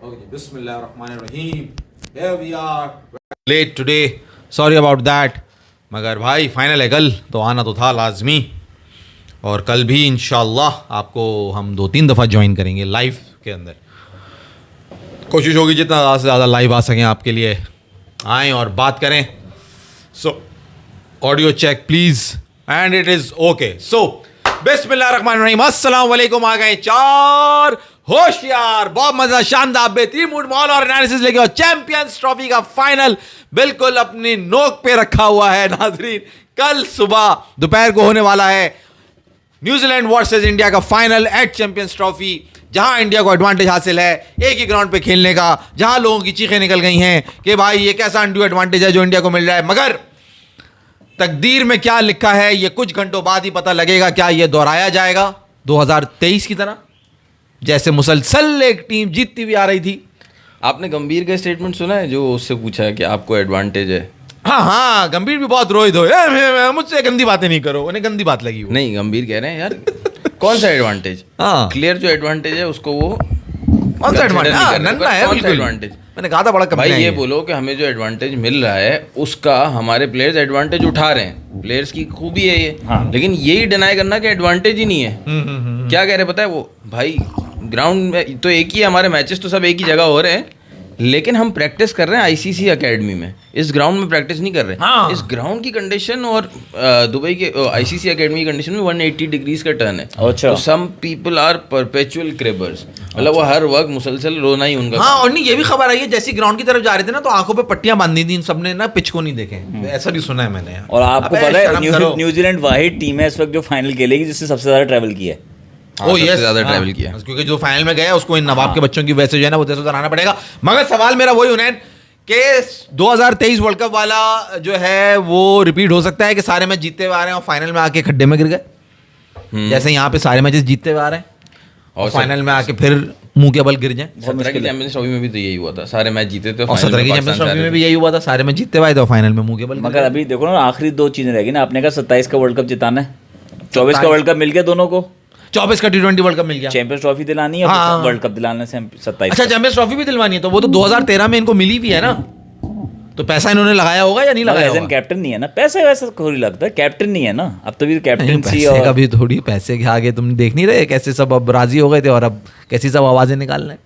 Okay, Bismillahirrahmanirrahim. Here we are. Late today. Sorry about that. मगर भाई final है कल, तो आना तो था लाजमी. और कल भी इंशाल्लाह आपको हम 2-3 दफ़ा ज्वाइन करेंगे लाइव के अंदर. कोशिश होगी जितना ज़्यादा से ज़्यादा लाइव आ सकें आपके लिए आएँ और बात करें. So audio check please and it is okay. So बिस्मिल्लाहिर्रहमानिर्रहीम. अस्सलाम वालेकुम. आ गए चार होशियार, बहुत मजा, शानदार, बेहतरीन मूड, माहौल और एनालिसिस लेके और चैंपियंस ट्रॉफी का फाइनल बिल्कुल अपनी नोक पे रखा हुआ है नाजरीन. कल सुबह दोपहर को होने वाला है न्यूजीलैंड वर्सेस इंडिया का फाइनल एट चैंपियंस ट्रॉफी, जहां इंडिया को एडवांटेज हासिल है एक ही ग्राउंड पे खेलने का, जहां लोगों की चीखें निकल गई हैं कि भाई ये कैसा अनड्यू एडवांटेज है जो इंडिया को मिल रहा है. मगर तकदीर में क्या लिखा है ये कुछ घंटों बाद ही पता लगेगा. क्या ये दोहराया जाएगा 2023 की तरह, जैसे मुसलसल एक टीम जीतती हुई आ रही थी. आपने गंभीर का स्टेटमेंट सुना है जो उससे पूछा है कि आपको एडवांटेज है? हाँ, गंभीर भी बहुत रोहित हो, मुझसे गंदी बातें नहीं करो, उन्हें गंदी बात लगी. नहीं, गंभीर कह रहे हैं यार कौन सा एडवांटेज? हाँ, क्लियर जो एडवांटेज है उसको वो कौन सा एडवांटेज? मैंने कहा था बड़ा कम. भाई ये बोलो कि हमें जो एडवांटेज मिल रहा है उसका हमारे प्लेयर्स एडवांटेज उठा रहे हैं. प्लेयर्स की खूबी है ये. हाँ. लेकिन यही डिनाई करना कि एडवांटेज ही नहीं है. क्या कह रहे पता है वो भाई, ग्राउंड में तो एक ही, हमारे मैचेस तो सब एक ही जगह हो रहे हैं, लेकिन हम प्रैक्टिस कर रहे हैं आईसीसी एकेडमी में. इस ग्राउंड में प्रैक्टिस नहीं कर रहे. हाँ. इस ग्राउंड की कंडीशन और दुबई के आईसीसी एकेडमी की कंडीशन में 180 डिग्रीज का टर्न है. अच्छा. तो सम पीपल आर परपेचुअल क्रेबर्स, मतलब वो हर वक्त मुसलसल रोना ही उनका. हाँ, और नहीं ये भी खबर आई है जैसी ग्राउंड की तरफ जा रहे थे ना तो आंखों पे पट्टियां बांधी थी इन सबने ना, पिच को नहीं देखे. ऐसा भी सुना है मैंने. और आपको पता है न्यूजीलैंड वाहिद टीम है इस वक्त जो फाइनल खेलेगी जिसने सबसे ज्यादा ट्रैवल किया है. सबसे ज्यादा ट्रैवल किया, क्योंकि जो फाइनल में गया उसको इन नवाब के बच्चों की वजह से जो है ना वो देश उतारना पड़ेगा. मगर सवाल मेरा वही उन्हें कि 2023 वर्ल्ड कप वाला जो है वो रिपीट हो सकता है कि सारे मैच जीतते हुए आ रहे हैं और फाइनल में आके खड्डे में गिर गए, जैसे यहाँ पे सारे मैचेस जीतते हुए आ रहे हैं और फाइनल में आके फिर मुंह के बल गिर जाए. 17 की चैंपियंस ट्रॉफी में भी तो यही हुआ था, सारे मैच जीते थे. और 17 की चैंपियंस ट्रॉफी में भी यही हुआ था, सारे मैच जीतते हुए आए थे फाइनल में मुंह के बल. मगर अभी देखो ना, आखिरी 2 चीजें रहेगी ना. आपने कहा 27 का वर्ल्ड कप जिताना है, 24 का वर्ल्ड कप मिल गया दोनों को, 24 का T20 वर्ल्ड कप मिल गया, चैंपियंस ट्रॉफी दिलानी है. हाँ. वर्ल्ड कप दिलाने से 27. अच्छा, चैंपियंस ट्रॉफी भी दिलवानी है तो वो तो 2013 में इनको मिली भी है ना, तो पैसा इन्होंने लगाया होगा या नहीं लगाया होगा? कैप्टन नहीं है ना, पैसे वैसे थोड़ी लगता है, कैप्टन नहीं है ना अब तो भी कैप्टनसी. और कभी थोड़ी पैसे के आगे तुम देख नहीं रहे कैसे सब अब राजी हो गए थे और अब कैसी सब आवाजें निकाल रहे हैं.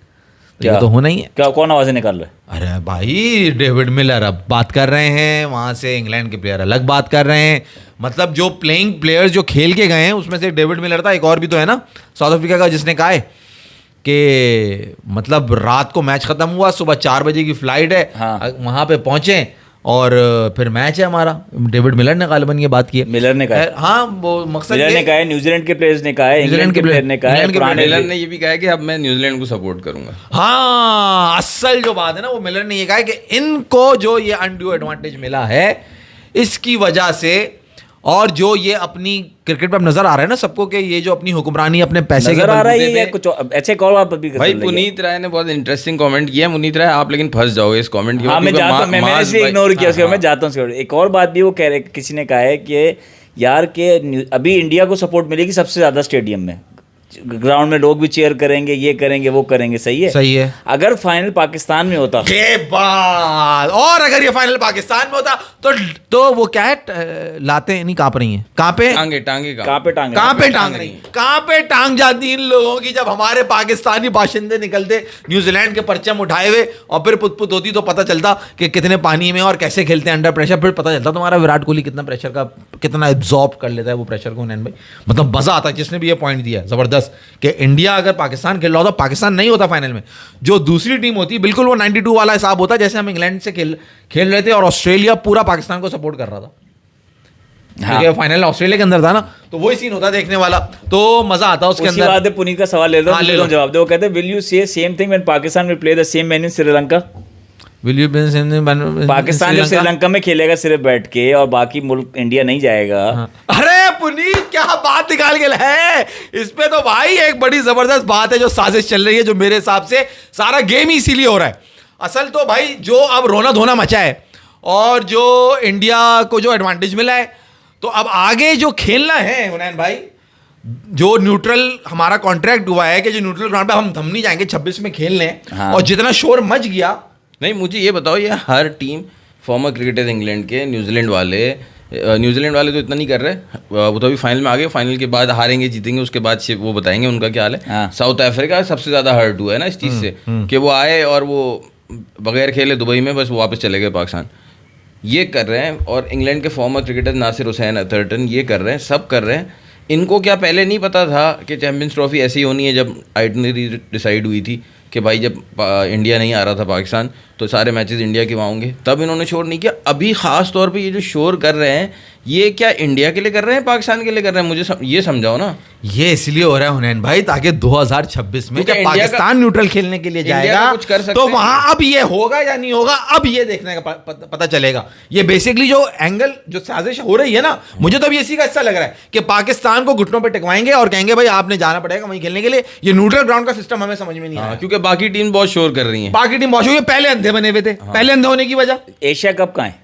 क्या तो होना ही है. क्या कौन आवाजें निकाल रहे हैं? अरे भाई, डेविड मिलर अब बात कर रहे हैं, वहां से इंग्लैंड के प्लेयर अलग बात कर रहे हैं. मतलब जो प्लेइंग प्लेयर्स जो खेल के गए हैं उसमें से डेविड मिलर था, एक और भी तो है ना साउथ अफ्रीका का, जिसने कहा है कि मतलब रात को मैच खत्म हुआ, सुबह 4 बजे की फ्लाइट है. हाँ. वहां पे पहुंचे और फिर मैच है हमारा. डेविड मिलर ने गालिबन ये बात की है. मिलर ने कहा, हाँ वो मकसद मिलर ने कहा है, न्यूजीलैंड के प्लेयर्स ने कहा है, इंग्लैंड के प्लेयर ने कहा है, मिलर ने ये भी कहा है कि अब मैं न्यूजीलैंड को सपोर्ट करूंगा. हाँ, असल जो बात है ना वो मिलर ने ये कहा है कि इनको जो ये अनड्यू एडवांटेज मिला है इसकी वजह से, और जो ये अपनी क्रिकेट पे अब नजर आ रहा है ना सबको कि ये जो अपनी हुक्मरानी अपने पैसे नजर आ रहा है या कुछ ऐसे कॉल आप अभी भाई. पुनीत राय ने बहुत इंटरेस्टिंग कमेंट किया है. पुनीत राय आप लेकिन फंस जाओगे इस कमेंट की. हाँ, मैंने इसलिए इग्नोर किया उसके. मैं जाता हूँ. एक और बात भी वो कह रहे, किसी ने कहा है कि यार के अभी इंडिया को सपोर्ट मिलेगी सबसे ज्यादा स्टेडियम में, ग्राउंड में लोग भी चेयर करेंगे, ये करेंगे वो करेंगे. सही है, सही है. अगर फाइनल पाकिस्तान में होता के बाद, और अगर ये फाइनल पाकिस्तान में होता तो वो क्या है, लाते नहीं कांप रही हैं, कहाँ पे टांग जाती इन लोगों की जब हमारे पाकिस्तानी बाशिंदे निकलते न्यूजीलैंड के परचम उठाए हुए और फिर पुत होती तो पता चलता कि कितने पानी में और कैसे खेलते हैं अंडर प्रेशर. फिर पता चलता तुम्हारा विराट कोहली कितना प्रेशर का, कितना एब्जॉर्ब कर लेता है वो प्रेशर को. नैन भाई मतलब मजा आता है. जिसने भी ये पॉइंट दिया जबरदस्त कि इंडिया अगर पाकिस्तान खेल रहा होता, पाकिस्तान नहीं होता फाइनल में, जो दूसरी टीम होती बिल्कुल वो 92 वाला हिसाब होता, जैसे हम इंग्लैंड से खेल रहे थे और ऑस्ट्रेलिया पूरा पाकिस्तान को सपोर्ट कर रहा था. हाँ. फाइनल ऑस्ट्रेलिया के अंदर था ना, तो वही सीन होता देखने वाला, तो मजा आता उसके अंदर. बाद पुनीत का सवाल ले लो, जवाब दो. वो कहते हैं विल यू से same thing when Pakistan will play the same man in Sri Lanka. Pakistan जो श्रीलंका में खेलेगा सिर्फ बैठ के और बाकी मुल्क इंडिया नहीं जाएगा. हाँ. अरे पुनीत क्या बात निकाल के है इस पे. तो भाई एक बड़ी जबरदस्त बात है जो साजिश चल रही है, जो मेरे हिसाब से सारा गेम ही इसीलिए हो रहा है. असल तो भाई जो अब रोना धोना मचा है और जो इंडिया को जो एडवांटेज मिला है, तो अब आगे जो खेलना है हुनैन भाई, जो न्यूट्रल हमारा कॉन्ट्रैक्ट हुआ है कि जो न्यूट्रल ग्राउंड पे हम नहीं जाएंगे 26 में खेलने, हाँ। और जितना शोर मच गया। नहीं, मुझे ये बताओ, ये हर टीम, फॉर्मर क्रिकेटर इंग्लैंड के, न्यूजीलैंड वाले तो इतना नहीं कर रहे, वो तो अभी फाइनल में आ गए, फाइनल के बाद हारेंगे जीतेंगे, उसके बाद से वो बताएंगे उनका क्या हाल है। हाँ। साउथ अफ्रीका सबसे ज़्यादा हर्ट हुआ है ना इस चीज़ से कि वो आए और वो बगैर खेले दुबई में, बस वो वापस चले गए पाकिस्तान। ये कर रहे हैं, और इंग्लैंड के फॉर्मर क्रिकेटर नासिर हुसैन अथर्टन ये कर रहे हैं, सब कर रहे हैं। इनको क्या पहले नहीं पता था कि चैम्पियंस ट्रॉफी ऐसी होनी है? जब आइटनरी डिसाइड हुई थी कि भाई जब इंडिया नहीं आ रहा था पाकिस्तान, तो सारे मैचेस इंडिया के वहाँ होंगे, तब इन्होंने शोर नहीं किया। अभी ख़ास तौर पे ये जो शोर कर रहे हैं, ये क्या इंडिया के लिए कर रहे हैं, पाकिस्तान के लिए कर रहे हैं? मुझे ये समझाओ ना। ये इसलिए हो रहा है हुनैन भाई, ताकि 2026 में क्योंकि जब इंडिया पाकिस्तान न्यूट्रल खेलने के लिए इंडिया जाएगा का कुछ कर सकते तो हैं। वहां अब ये होगा या नहीं होगा, अब ये देखने का पता चलेगा। ये बेसिकली जो एंगल, जो साजिश हो रही है ना, मुझे तो अब इसी का हिस्सा लग रहा है कि पाकिस्तान को घुटनों पर टिकवाएंगे और कहेंगे भाई आपने जाना पड़ेगा वहीं खेलने के लिए। ये न्यूट्रल ग्राउंड का सिस्टम हमें समझ में नहीं आया, क्योंकि बाकी टीम बहुत शोर कर रही है। बाकी टीम बहुत हुई, पहले अंधे बने हुए थे। पहले अंधे होने की वजह, एशिया कप कहाँ है?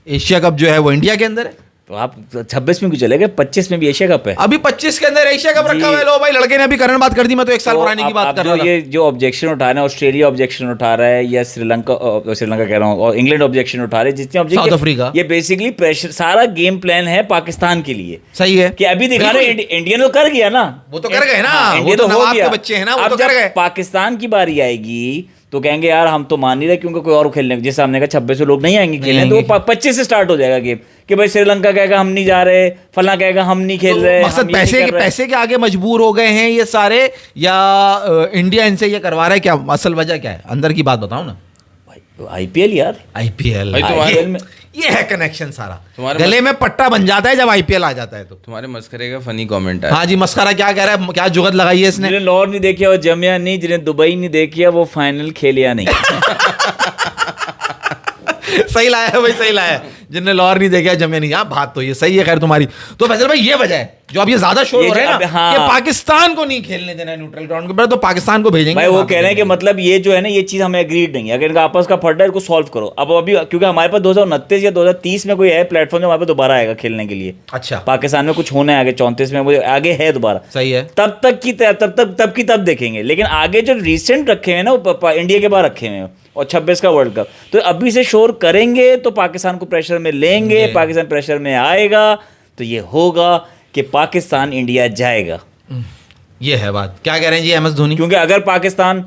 एशिया कप जो है वो इंडिया के अंदर है। तो आप 26 में क्यों चले गए? 25 में भी एशिया कप है। अभी 25 के अंदर एशिया कप रखा हुआ है। लो भाई, लड़के ने अभी करंट बात कर दी, मैं तो एक साल तो पुरानी की बात कर रहा था। ये जो ऑब्जेक्शन उठा रहे हैं, ऑस्ट्रेलिया ऑब्जेक्शन उठा रहा है, या श्रीलंका कह रहा हूँ, और इंग्लैंड ऑब्जेक्शन उठा रहे हैं, जितने साउथ ऑब्जेक्शन, अफ्रीका, ये बेसिकली प्रेशर, सारा गेम प्लान है पाकिस्तान के लिए। सही है कि अभी दिखा रहे इंडियन तो कर गया ना, वो तो कर गए ना, हाँ, वो इंडिया तो हो नवाब गया। के बच्चे हैं ना, वो अब तो कर जब गए। पाकिस्तान की बारी आएगी तो कहेंगे यार हम तो मान नहीं रहे, क्योंकि कोई और खेलने, जैसे हमने कहा 26 लोग नहीं आएंगे खेलने, तो 25 से स्टार्ट हो जाएगा गेम कि भाई श्रीलंका कहेगा हम नहीं जा रहे, फला कहेगा हम नहीं खेल रहे। मकसद हम ये नहीं कर रहे। पैसे के आगे मजबूर हो गए हैं ये सारे, या इंडिया इनसे ये करवा रहा है? क्या असल वजह क्या है? अंदर की बात बताओ ना। आईपीएल यार, आईपीएल, भाई तुम्हारे में ये है कनेक्शन सारा, तुम्हारे गले में पट्टा बन जाता है जब आईपीएल आ जाता है तो। तुम्हारे मस्करे का फनी कमेंट है। हाँ जी, मस्करा क्या कह रहा है, क्या जुगत लगाई है इसने? जिन्हें लाहौर नहीं देखिया वो जमिया नहीं, जिन्हें दुबई नहीं देखिया वो फाइनल खेलिया नहीं। सही लाया है भाई, सही लाया है। जिनने लाहौर नहीं देखा जमे नहीं, हाँ बात तो ये सही है खैर तुम्हारी। तो फैसल भाई ये वजह है जो अब ये ज्यादा शोर हो रहा है ना, हाँ। कि पाकिस्तान को नहीं खेलने देना है न्यूट्रल ग्राउंड के ऊपर, तो पाकिस्तान को भेजेंगे। भाई वो कह रहे हैं कि मतलब ये जो है ना, ये चीज हमें एग्रीड नहीं है, अगर इनका आपस का फट है इसको सॉल्व करो। अब अभी क्योंकि हमारे पास 2029 या 2030 में कोई है प्लेटफॉर्म जो हमारे पास दोबारा आएगा खेलने के लिए। अच्छा, पाकिस्तान में कुछ होना है आगे, 34 में वो आगे है दोबारा, सही है। तब देखेंगे। लेकिन आगे जो रिसेंट रखे हुए ना वो इंडिया के बाद रखे हुए हैं, और 26 का वर्ल्ड कप, तो अभी से शोर करेंगे तो पाकिस्तान को प्रेशर में लेंगे, पाकिस्तान प्रेशर में आएगा तो ये होगा कि पाकिस्तान इंडिया जाएगा। ये है बात। क्या कह रहे हैं जी एम एस धोनी? क्योंकि अगर पाकिस्तान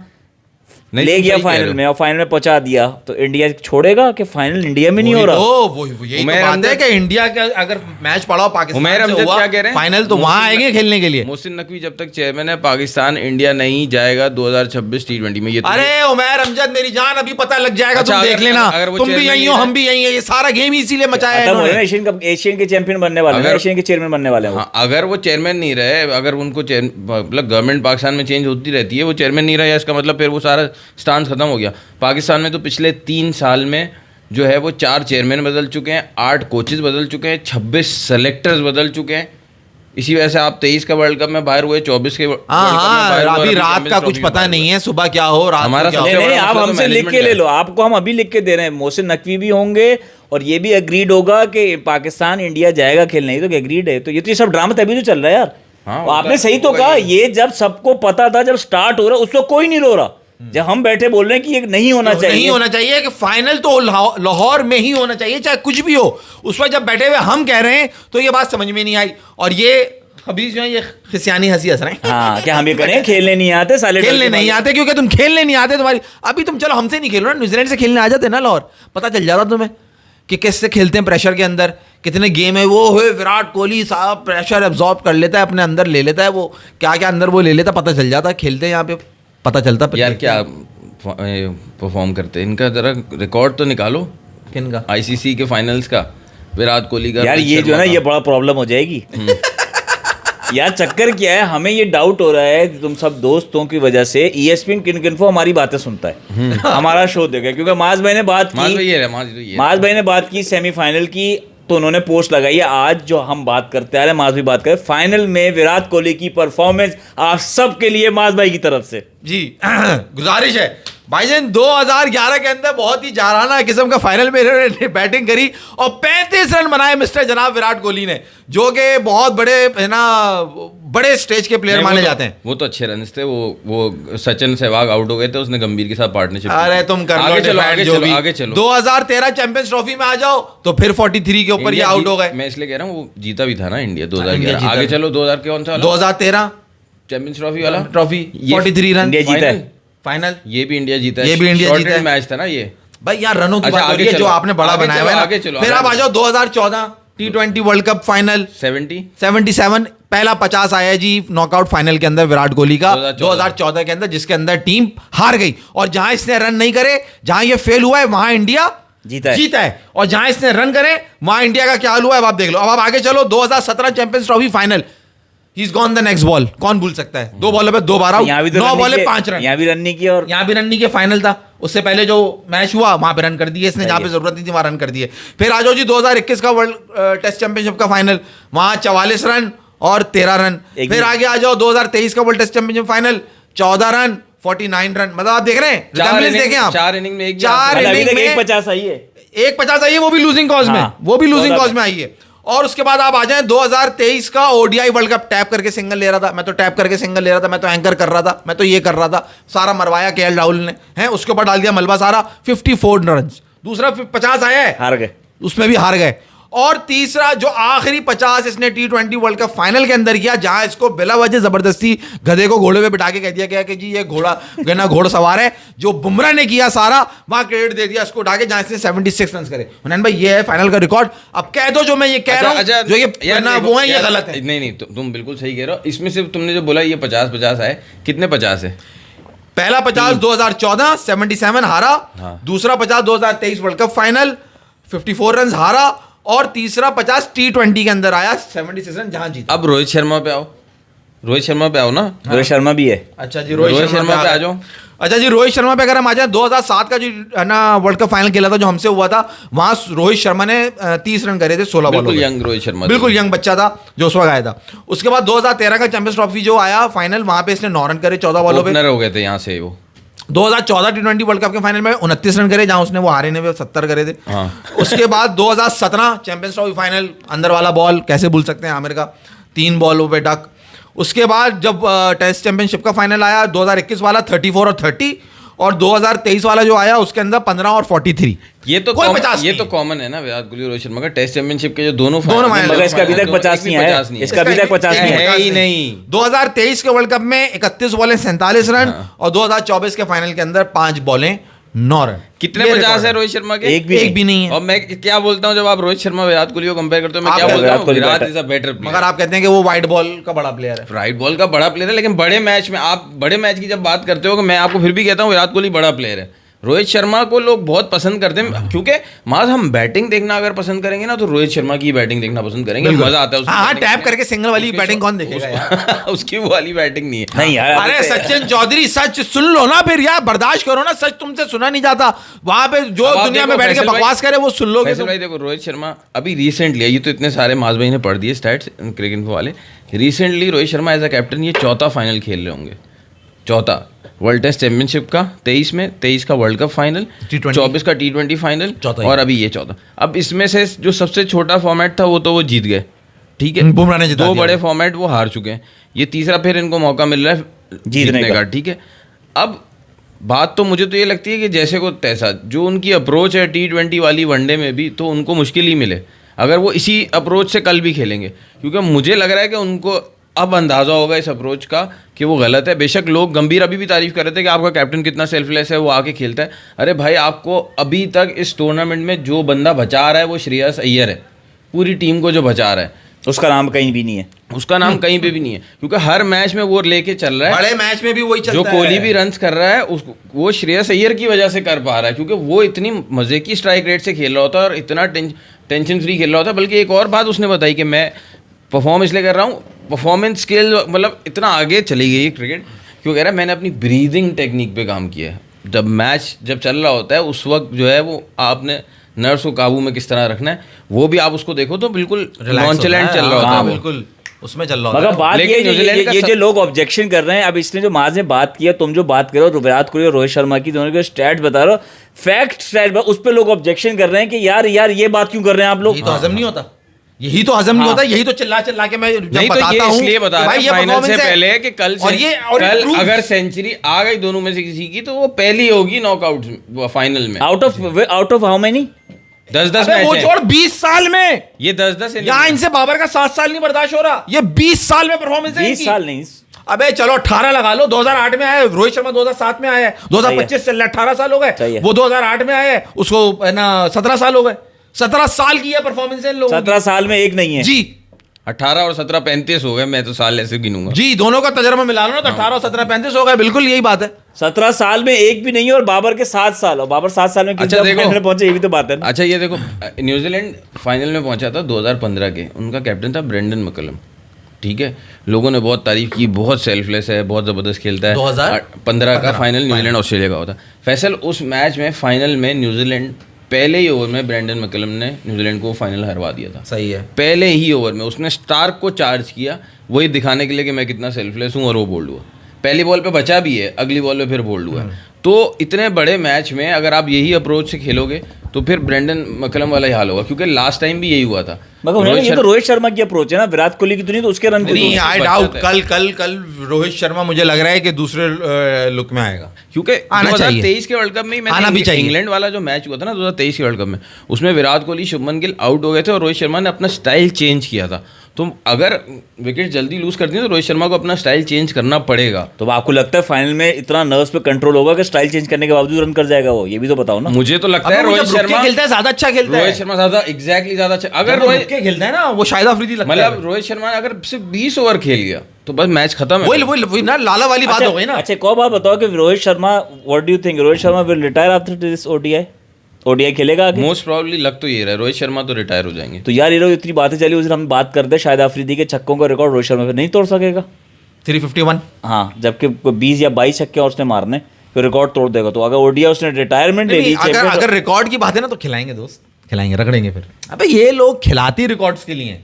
नहीं, ले तुम गया सही कह रहे फाइनल हो। में और फाइनल में पहुंचा दिया तो इंडिया छोड़ेगा कि फाइनल इंडिया में नहीं हो रहा। वो यही तो उमैर बात है अमजद- कि इंडिया का अगर मैच पड़ा हो पाकिस्तान उमैर से अमजद हुआ, क्या कह रहे हैं? फाइनल तो वहां आएंगे खेलने के लिए। मोहसिन नकवी जब तक चेयरमैन है, पाकिस्तान इंडिया नहीं जाएगा 2026 T20 में। ये तो अरे उमैर अमजद मेरी जान, अभी पता लग जाएगा। अच्छा, तुम देख अगर- लेना, अगर वो तुम भी chairman यही हो, नहीं हम भी यही है। ये सारा गेम ही इसीलिए मचाया है खत्म हो इन्होंने। रहा है ना, एशियन के चैंपियन बनने वाले हैं, अगर- एशियन के चेयरमैन बनने वाले हैं वो। हाँ, अगर वो चेयरमैन नहीं रहे, अगर उनको मतलब गवर्नमेंट पाकिस्तान में चेंज होती रहती है, वो चेयरमैन नहीं रहा, इसका मतलब फिर वो सारा स्टांस खत्म हो गया। पाकिस्तान में तो पिछले 3 साल में जो है वो 4 चेयरमैन बदल चुके हैं, 8 कोचेज बदल चुके हैं, 26 सेलेक्टर्स बदल चुके हैं। इसी वजह से आप 23 का वर्ल्ड कप में बाहर हुए, 24 के वर्ल्ड कप में हाँ बाहर हुए, अभी और रात का चैंपियंस कुछ ट्रॉफी में पता बाहर नहीं हुए। है, सुबह क्या हो रात हमारा को क्या हो। सबसे नहीं बड़ा आप मसला तो हमसे लिख के management ले है। लो, आपको हम अभी लिख के दे रहे हैं। मोहसिन नकवी भी होंगे और ये भी एग्रीड होगा कि पाकिस्तान इंडिया जाएगा खेलने, तो एग्रीड है। तो ये सब ड्रामा तभी तो चल रहा है यार। हाँ, और आपने सही तो होगा कहा, ये। ये जब सबको पता था, जब स्टार्ट हो रहा उसको कोई नहीं रो रहा। जब हम बैठे बोल रहे हैं कि ये नहीं होना चाहिए, नहीं होना चाहिए, कि फाइनल तो लाहौर में ही होना चाहिए, चाहे कुछ भी हो। उस पर जब बैठे हुए हम कह रहे हैं तो ये बात समझ में नहीं आई। और ये अभी जो है ये खिसियानी हंसी हंस रहे हैं। हाँ क्या हम ये करें, खेलने नहीं आते साले, खेलने नहीं आते, क्योंकि तुम खेलने नहीं आते। तुम्हारी अभी तुम चलो हमसे नहीं खेलो ना, न्यूजीलैंड से खेलने आ जाते ना लाहौर, पता चल जाता तुम्हें कि किससे खेलते हैं, प्रेशर के अंदर कितने गेम है। वो है विराट कोहली साहब, प्रेशर एब्जॉर्ब कर लेता है, अपने अंदर ले लेता है, वो क्या क्या अंदर वो ले लेता, पता चल जाता। खेलते हैं यहाँ पे पता चलता। यार क्या परफॉर्म करते हैं, इनका जरा रिकॉर्ड तो निकालो। किनका? आईसीसी के फाइनल्स का, विराट कोहली का। यार रोहित ये जो है शर्मा ना, ये का। बड़ा प्रॉब्लम हो जाएगी। यार चक्कर क्या है, हमें ये डाउट हो रहा है तुम सब दोस्तों की वजह से, ESPN किन-किन हमारी बातें सुनता है, हमारा शो देगा। क्योंकि माज भाई ने बात माज भाई की, ये रहा, माज भाई ये माज भाई ने बात की सेमीफाइनल की, तो उन्होंने पोस्ट लगाई है। आज जो हम बात करते आ रहे हैं, माज भाई बात करें फाइनल में विराट कोहली की परफॉर्मेंस, आप सबके लिए माज भाई की तरफ से जी गुजारिश है भाईजान। 2011 के अंदर बहुत ही जाराना किस्म का फाइनल में इन्होंने बैटिंग करी और 35 रन बनाए मिस्टर जनाब विराट कोहली ने, जो कि बहुत बड़े है ना बड़े स्टेज के प्लेयर नहीं, माने वो तो- जाते हैं। वो तो अच्छे रन थे। वो सचिन सहवाग आउट हो गए थे, उसने गंभीर के साथ पार्टनरशिप। अरे तुम कर लो आगे चलो, defend आगे जो चलो, भी। आगे चलो। 2013 चैंपियंस ट्रॉफी में आ जाओ तो फिर 43 के ऊपर ये इंडिया आउट हो गए। मैं इसलिए कह रहा हूँ वो जीता भी था ना इंडिया इंडिया 2011। जीता आगे था। चलो 2000 के कौन सा 2013 चैंपियंस ट्रॉफी वाला ट्रॉफी ये 43 रन इंडिया जीता है। फाइनल। ये भी इंडिया जीता है। ये भी इंडिया Shortened जीता है। मैच था ना ये। भाई यहाँ रनों की अच्छा, बात हो आगे रही है, जो चलो, आपने बड़ा आगे बनाया चलो, हुआ है आगे ना। चलो, फिर आगे आप आ जाओ 2014 T20 वर्ल्ड कप फाइनल 77 पहला 50 आया जी नॉकआउट फाइनल के अंदर विराट कोहली का 2014 के अंदर, जिसके अंदर टीम हार गई। और जहां इसने रन नहीं करे, जहां ये फेल हुआ है, वहां इंडिया जीता है। और जहां इसने रन करे वहां इंडिया का क्या हाल हुआ है, अब आप देख लो। अब आप आगे चलो 2017 champions trophy final, he is gone the next ball. कौन भूल सकता है? 2 बॉलों पे 2 बार आउट, 9 बॉले 5 रन। यहाँ भी रन नहीं किया और यहाँ भी रन नहीं किया, फाइनल था। उससे पहले जो मैच हुआ वहां पे रन कर दिए इसने, जहां पे जरूरत नहीं थी वहां रन कर दिए। फिर आ जाओ जी 2021 का वर्ल्ड टेस्ट चैंपियनशिप का फाइनल, वहां 44 रन और 13 रन। फिर आगे आ जाओ 2023 का world test championship final, 14 run 49 run. मतलब आप देख रहे हैं, देखें आप, 4 इनिंग में एक 4 इनिंग में 150 आई है। 150 आई है, वो भी लूजिंग कॉज में, हाँ, वो भी लूजिंग कॉज में आई है। और उसके बाद आप आ जाएं 2023 का ओडीआई वर्ल्ड कप, टैप करके सिंगल ले रहा था मैं, तो टैप करके सिंगल ले रहा था मैं, तो एंकर कर रहा था मैं, तो ये कर रहा था, सारा मरवाया केएल राहुल ने है। उसके ऊपर डाल दिया मलबा सारा, 54 रन। दूसरा 50 आया है, हार गए, उसमें भी हार गए। और तीसरा जो आखिरी 50 इसने T20 वर्ल्ड कप फाइनल के अंदर किया, जहां इसको बिला वजह जबरदस्ती गधे को घोड़े पे बिठा के कह दिया गया कि जी ये घोड़ा गना घोड़सवार है, जो बुमराह ने किया सारा, वहां क्रेडिट दे दिया इसको उठा के, जहां इसने 76 रन करे। हुनैन भाई ये है फाइनल का रिकॉर्ड। अब कह दो जो मैं ये कह रहा हूं, जो ये करना वो है, ये गलत है। नहीं तुम बिल्कुल सही कह रहे हो। इसमें सिर्फ तुमने जो बोला ये 50 आए, कितने 50 है? पहला 50 2014 77 हारा, दूसरा 50 2023 वर्ल्ड कप फाइनल 54 रन हारा, और तीसरा 50 T20 के अंदर आया 76 रन जहां जीता। अब रोहित शर्मा पे आओ, रोहित शर्मा पे आओ ना। रोहित शर्मा भी है। अच्छा जी, रोहित शर्मा पे आ जाओ। अच्छा जी, रोहित शर्मा पे अगर हम आ जाए, 2007 का जो है ना वर्ल्ड कप फाइनल खेला था जो हमसे हुआ था, वहां रोहित शर्मा ने 30 रन करे थे 16 बॉलों में। यंग रोहित शर्मा, बिल्कुल यंग बच्चा था जो उस वक्त आया था। उसके बाद 2013 का चैंपियंस ट्रॉफी जो आया फाइनल, वहां पे इसने 9 रन करे 14 बॉलों पे, ओपनर हो गए थे यहाँ से वो। 2014 T20 वर्ल्ड कप के फाइनल में 29 रन करे, जहां उसने वो हारे ने 70 करे थे। उसके बाद 2017 चैंपियंस ट्रॉफी फाइनल, अंदर वाला बॉल कैसे भूल सकते हैं आमिर का, 3 बॉलों पे डक। उसके बाद जब टेस्ट चैंपियनशिप का फाइनल आया 2021 वाला 34 और 30, और 2023 वाला जो आया उसके अंदर 15 और 43। ये तो कोई 50 ये तो कॉमन है ना विराट कोहली रोहित शर्मा का टेस्ट चैंपियनशिप के जो दोनों मगर इसका अभी तक 50 नहीं आया, इसका अभी तक 50 नहीं है ही नहीं। 2023 के वर्ल्ड कप में 31 बॉलें 47 रन, और 2024 के फाइनल के अंदर 5 बॉलें 9 रन। कितने 50 है रोहित शर्मा के? एक भी नहीं है। और मैं क्या बोलता हूँ, जब आप रोहित शर्मा विराट कोहली को कंपेयर करते हो, मैं क्या बोलता हूँ, Virat is a better player. मगर आप कहते हैं कि वो वाइट बॉल का बड़ा प्लेयर है। राइट बॉल का बड़ा प्लेयर है, लेकिन बड़े मैच में, आप बड़े मैच की जब बात करते हो, मैं आपको फिर भी कहता हूँ विराट कोहली बड़ा प्लेयर है। रोहित शर्मा को लोग बहुत पसंद करते हैं, क्योंकि माज हम बैटिंग देखना अगर पसंद करेंगे ना, तो रोहित शर्मा की बैटिंग देखना पसंद करेंगे, मजा आता है। हाँ, टैप करके सिंगल वाली बैटिंग कौन देखेगा यार? उसकी वो वाली बैटिंग नहीं है। नहीं यार, अरे सचिन चौधरी, सच सुन लो ना फिर यार, बर्दाश्त करो ना, सच तुमसे सुना नहीं जाता। वहां पे जो दुनिया में बैठ के बकवास करे वो सुन लोगे। भाई देखो, रोहित शर्मा अभी रिसेंटली, ये तो इतने सारे माज भाई ने पढ़ दिए स्टैट्स क्रिकेट वाले, recently Rohit Sharma as a captain ये 4था फाइनल खेल रहे होंगे, 4था वर्ल्ड टेस्ट चैंपियनशिप का 23 में, 23 का वर्ल्ड कप फाइनल, 24 का T20 फाइनल, और अभी ये 14। अब इसमें से जो सबसे छोटा फॉर्मेट था वो जीत गए, ठीक है, बुमराह ने जिता 2 बड़े फॉर्मेट वो हार चुके हैं, ये तीसरा फिर इनको मौका मिल रहा है जीतने का, ठीक है। अब बात तो मुझे तो ये लगती है कि जैसे को तैसा जो उनकी अप्रोच है T20 वाली वनडे में भी, तो उनको मुश्किल ही मिले अगर वो इसी अप्रोच से कल भी खेलेंगे, क्योंकि मुझे लग रहा है कि उनको अब अंदाज़ा होगा इस अप्रोच का कि वो गलत है। बेशक लोग गंभीर अभी भी तारीफ कर रहे थे कि आपका कैप्टन कितना सेल्फलेस है, वो आके खेलता है। अरे भाई, आपको अभी तक इस टूर्नामेंट में जो बंदा बचा रहा है वो श्रेयस अय्यर है, पूरी टीम को जो बचा रहा है, उसका नाम कहीं भी नहीं है, उसका नाम कहीं पे भी नहीं है, क्योंकि हर मैच में वो लेके चल रहा है। बड़े मैच में भी वही चलता जो है। कोहली भी रन्स कर रहा है उसको वो श्रेयस अय्यर की वजह से कर पा रहा है, क्योंकि वो इतनी मजे की स्ट्राइक रेट से खेल रहा होता है और इतना टेंशन फ्री खेल रहा होता है। बल्कि एक और बात उसने बताई कि मैं परफॉर्म इसलिए कर रहा हूँ, परफॉर्मेंस स्किल मतलब इतना आगे चली गई है क्रिकेट, क्यों कह रहा है मैंने अपनी ब्रीदिंग टेक्निक पे काम किया है। जब चल रहा होता है उस वक्त जो है वो आपने नर्व्स को काबू में किस तरह रखना है, वो भी आप उसको देखो तो बिल्कुल नॉनचलेंट चल रहा होता है, बिल्कुल उसमें चल रहा मगर होता है। बात लेकिन न्यूजीलैंड का ये जो लोग ऑब्जेक्शन कर रहे हैं, अब इसने जो माज ने बात किया, तुम जो बात करो विराट कोहली और रोहित शर्मा की, दोनों के स्टैट्स बता रहे हो, फैक्ट स्टैट, उस पर लोग ऑब्जेक्शन कर रहे हैं कि यार ये बात क्यों कर रहे हैं आप लोग? ये तो हजम नहीं होता, यही तो हजम नहीं होता, यही तो चिल्ला चिल्ला के मैं जब नहीं तो बताता ये हूं इसलिए बता कि रहा भाई हूं ये फाइनल से performance है। पहले कि कल और ये proves- अगर सेंचुरी आ गई दोनों में से किसी की तो वो पहली होगी नॉकआउट फाइनल में। Out of how many? 10-10 अबे वो मैच छोड़ 20 साल में, ये 10-10 यहाँ इनसे बाबर का 7 साल नहीं बर्दाश्त हो रहा, ये 20 साल में परफॉर्मेंस है 20 इनकी। साल नहीं, अबे चलो 18 लगा लो, 2008 में आया, रोहित शर्मा 2007 में आया है, 2025 चल रहा है, 18 साल हो सही गए, है। वो 2008 में आया है, उसको है ना 17 साल हो गए, 17 साल की है परफॉर्मेंस है इन लोगों 17 साल में एक नहीं है की। जी 18 और 17 35 हो गए, मैं तो साल ऐसे गिनूंगा। जी, दोनों का तजर्बा मिला लो ना तो 18 और 17 35 हो गए, बिल्कुल यही बात है। 17 साल में एक भी नहीं है, और बाबर के 7 साल, और बाबर 7 साल में किस अच्छा, तरह देखो। फाइनल में पहुंचे, ये भी तो बात है ना। अच्छा ये देखो, न्यूजीलैंड फाइनल में पहुंचा था 2015 के, उनका कैप्टन था ब्रेंडन मैकलम, ठीक है। लोगों ने बहुत तारीफ की, बहुत सेल्फलेस है, बहुत ज़बरदस्त खेलता है। 2015 का फाइनल न्यूजीलैंड ऑस्ट्रेलिया का होता। फैसल उस मैच में फाइनल में न्यूजीलैंड पहले ही ओवर में ब्रेंडन मैकलम ने न्यूजीलैंड को फाइनल हरवा दिया था। सही है। पहले ही ओवर में उसने स्टार्क को चार्ज किया, वही दिखाने के लिए कि मैं कितना सेल्फलेस हूँ, और वो बोल्ड हुआ। पहली बॉल पे बचा भी है, अगली बॉल पे फिर बोल्ड हुआ है। तो इतने बड़े मैच में अगर आप यही अप्रोच से खेलोगे तो फिर ब्रेंडन मैकलम वाला ही हाल होगा, क्योंकि लास्ट टाइम भी यही हुआ था। मगर ये तो रोहित शर्मा की अप्रोच है ना, विराट कोहली की तो नहीं, तो उसके रन नहीं, आई बच डाउट जाता है। कल रोहित शर्मा मुझे लग रहा है कि दूसरे लुक में आएगा, क्योंकि आना 2023 के वर्ल्ड कप में ही आना भी चाहिए। इंग्लैंड वाला जो मैच हुआ था ना 2023 के वर्ल्ड कप में, उसमें विराट कोहली शुभमन गिल आउट हो गए थे और रोहित शर्मा ने अपना स्टाइल चेंज किया था। तो अगर विकेट जल्दी लूज करती है तो रोहित शर्मा को अपना स्टाइल चेंज करना पड़ेगा। तो आपको लगता है फाइनल में इतना नर्व्स पे कंट्रोल होगा कि स्टाइल चेंज करने के बावजूद रन कर जाएगा वो? ये भी तो बताओ ना। मुझे तो लगता अबे है वो रोहित जब रुक के शर्मा खेलता है ज्यादा अच्छा खेलता है। रोहित शर्मा ज्यादा ज्यादा अच्छा। अगर जब वो रुक रोहित के खेलता है ना, वो शाहिद अफरीदी लगता है। मतलब रोहित शर्मा अगर सिर्फ 20 ओवर खेल गया तो बस मैच खत्म है। वही ना लाला वाली बात हो गई ना। अच्छा, एक और बात बताओ कि Rohit Sharma, what do you think, Rohit Sharma will retire after this ODI खेलेगा आगे? मोस्ट प्रोबेबली लग तो ये रहा है रोहित शर्मा तो रिटायर हो जाएंगे। तो यार ये लोग इतनी बातें चली, उस दिन हम बात करते हैं शायद अफरीदी के छक्कों का रिकॉर्ड रोहित शर्मा पे नहीं तोड़ सकेगा। 351। हाँ, जबकि 20 या 22 छक्के और उसने मारने, फिर रिकॉर्ड तोड़ देगा। तो अगर ओडीआई उसने रिटायरमेंट ले ली, अगर रिकॉर्ड की बात है ना तो खिलाएंगे दोस्त, खिलाएंगे, रगड़ेंगे फिर। अबे ये लोग खिलाती रिकॉर्ड्स के लिए हैं,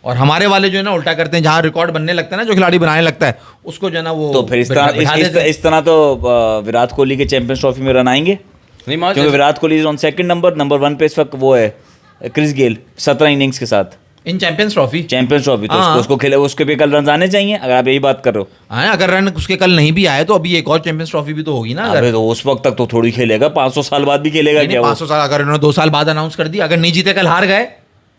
और हमारे वाले जो है ना उल्टा करते हैं, जहाँ रिकॉर्ड बनने लगता है ना, जो खिलाड़ी बनाने लगता है उसको जो है ना वो तो फिर इस तरह तो विराट कोहली के चैंपियंस ट्रॉफी में रन आएंगे, नहीं मान क्योंकि Virat Kohli on second number 1 पे इस वक्त वो है क्रिस गेल 17 इनिंग्स के साथ इन चैंपियंस ट्रॉफी। Champions trophy. तो हाँ। उसको खेले, उसके भी कल रन आने चाहिए, अगर आप यही बात कर रहे हो। हाँ, अगर रन उसके कल नहीं भी आए तो अभी एक और चैंपियंस ट्रॉफी भी तो होगी ना। अगर अरे तो उस वक्त तक तो थोड़ी खेलेगा, 500 साल बाद भी खेलेगा क्या वो? 500 साल, अगर उन्होंने 2 साल बाद अनाउंस कर दिया, अगर नहीं जीते कल हार गए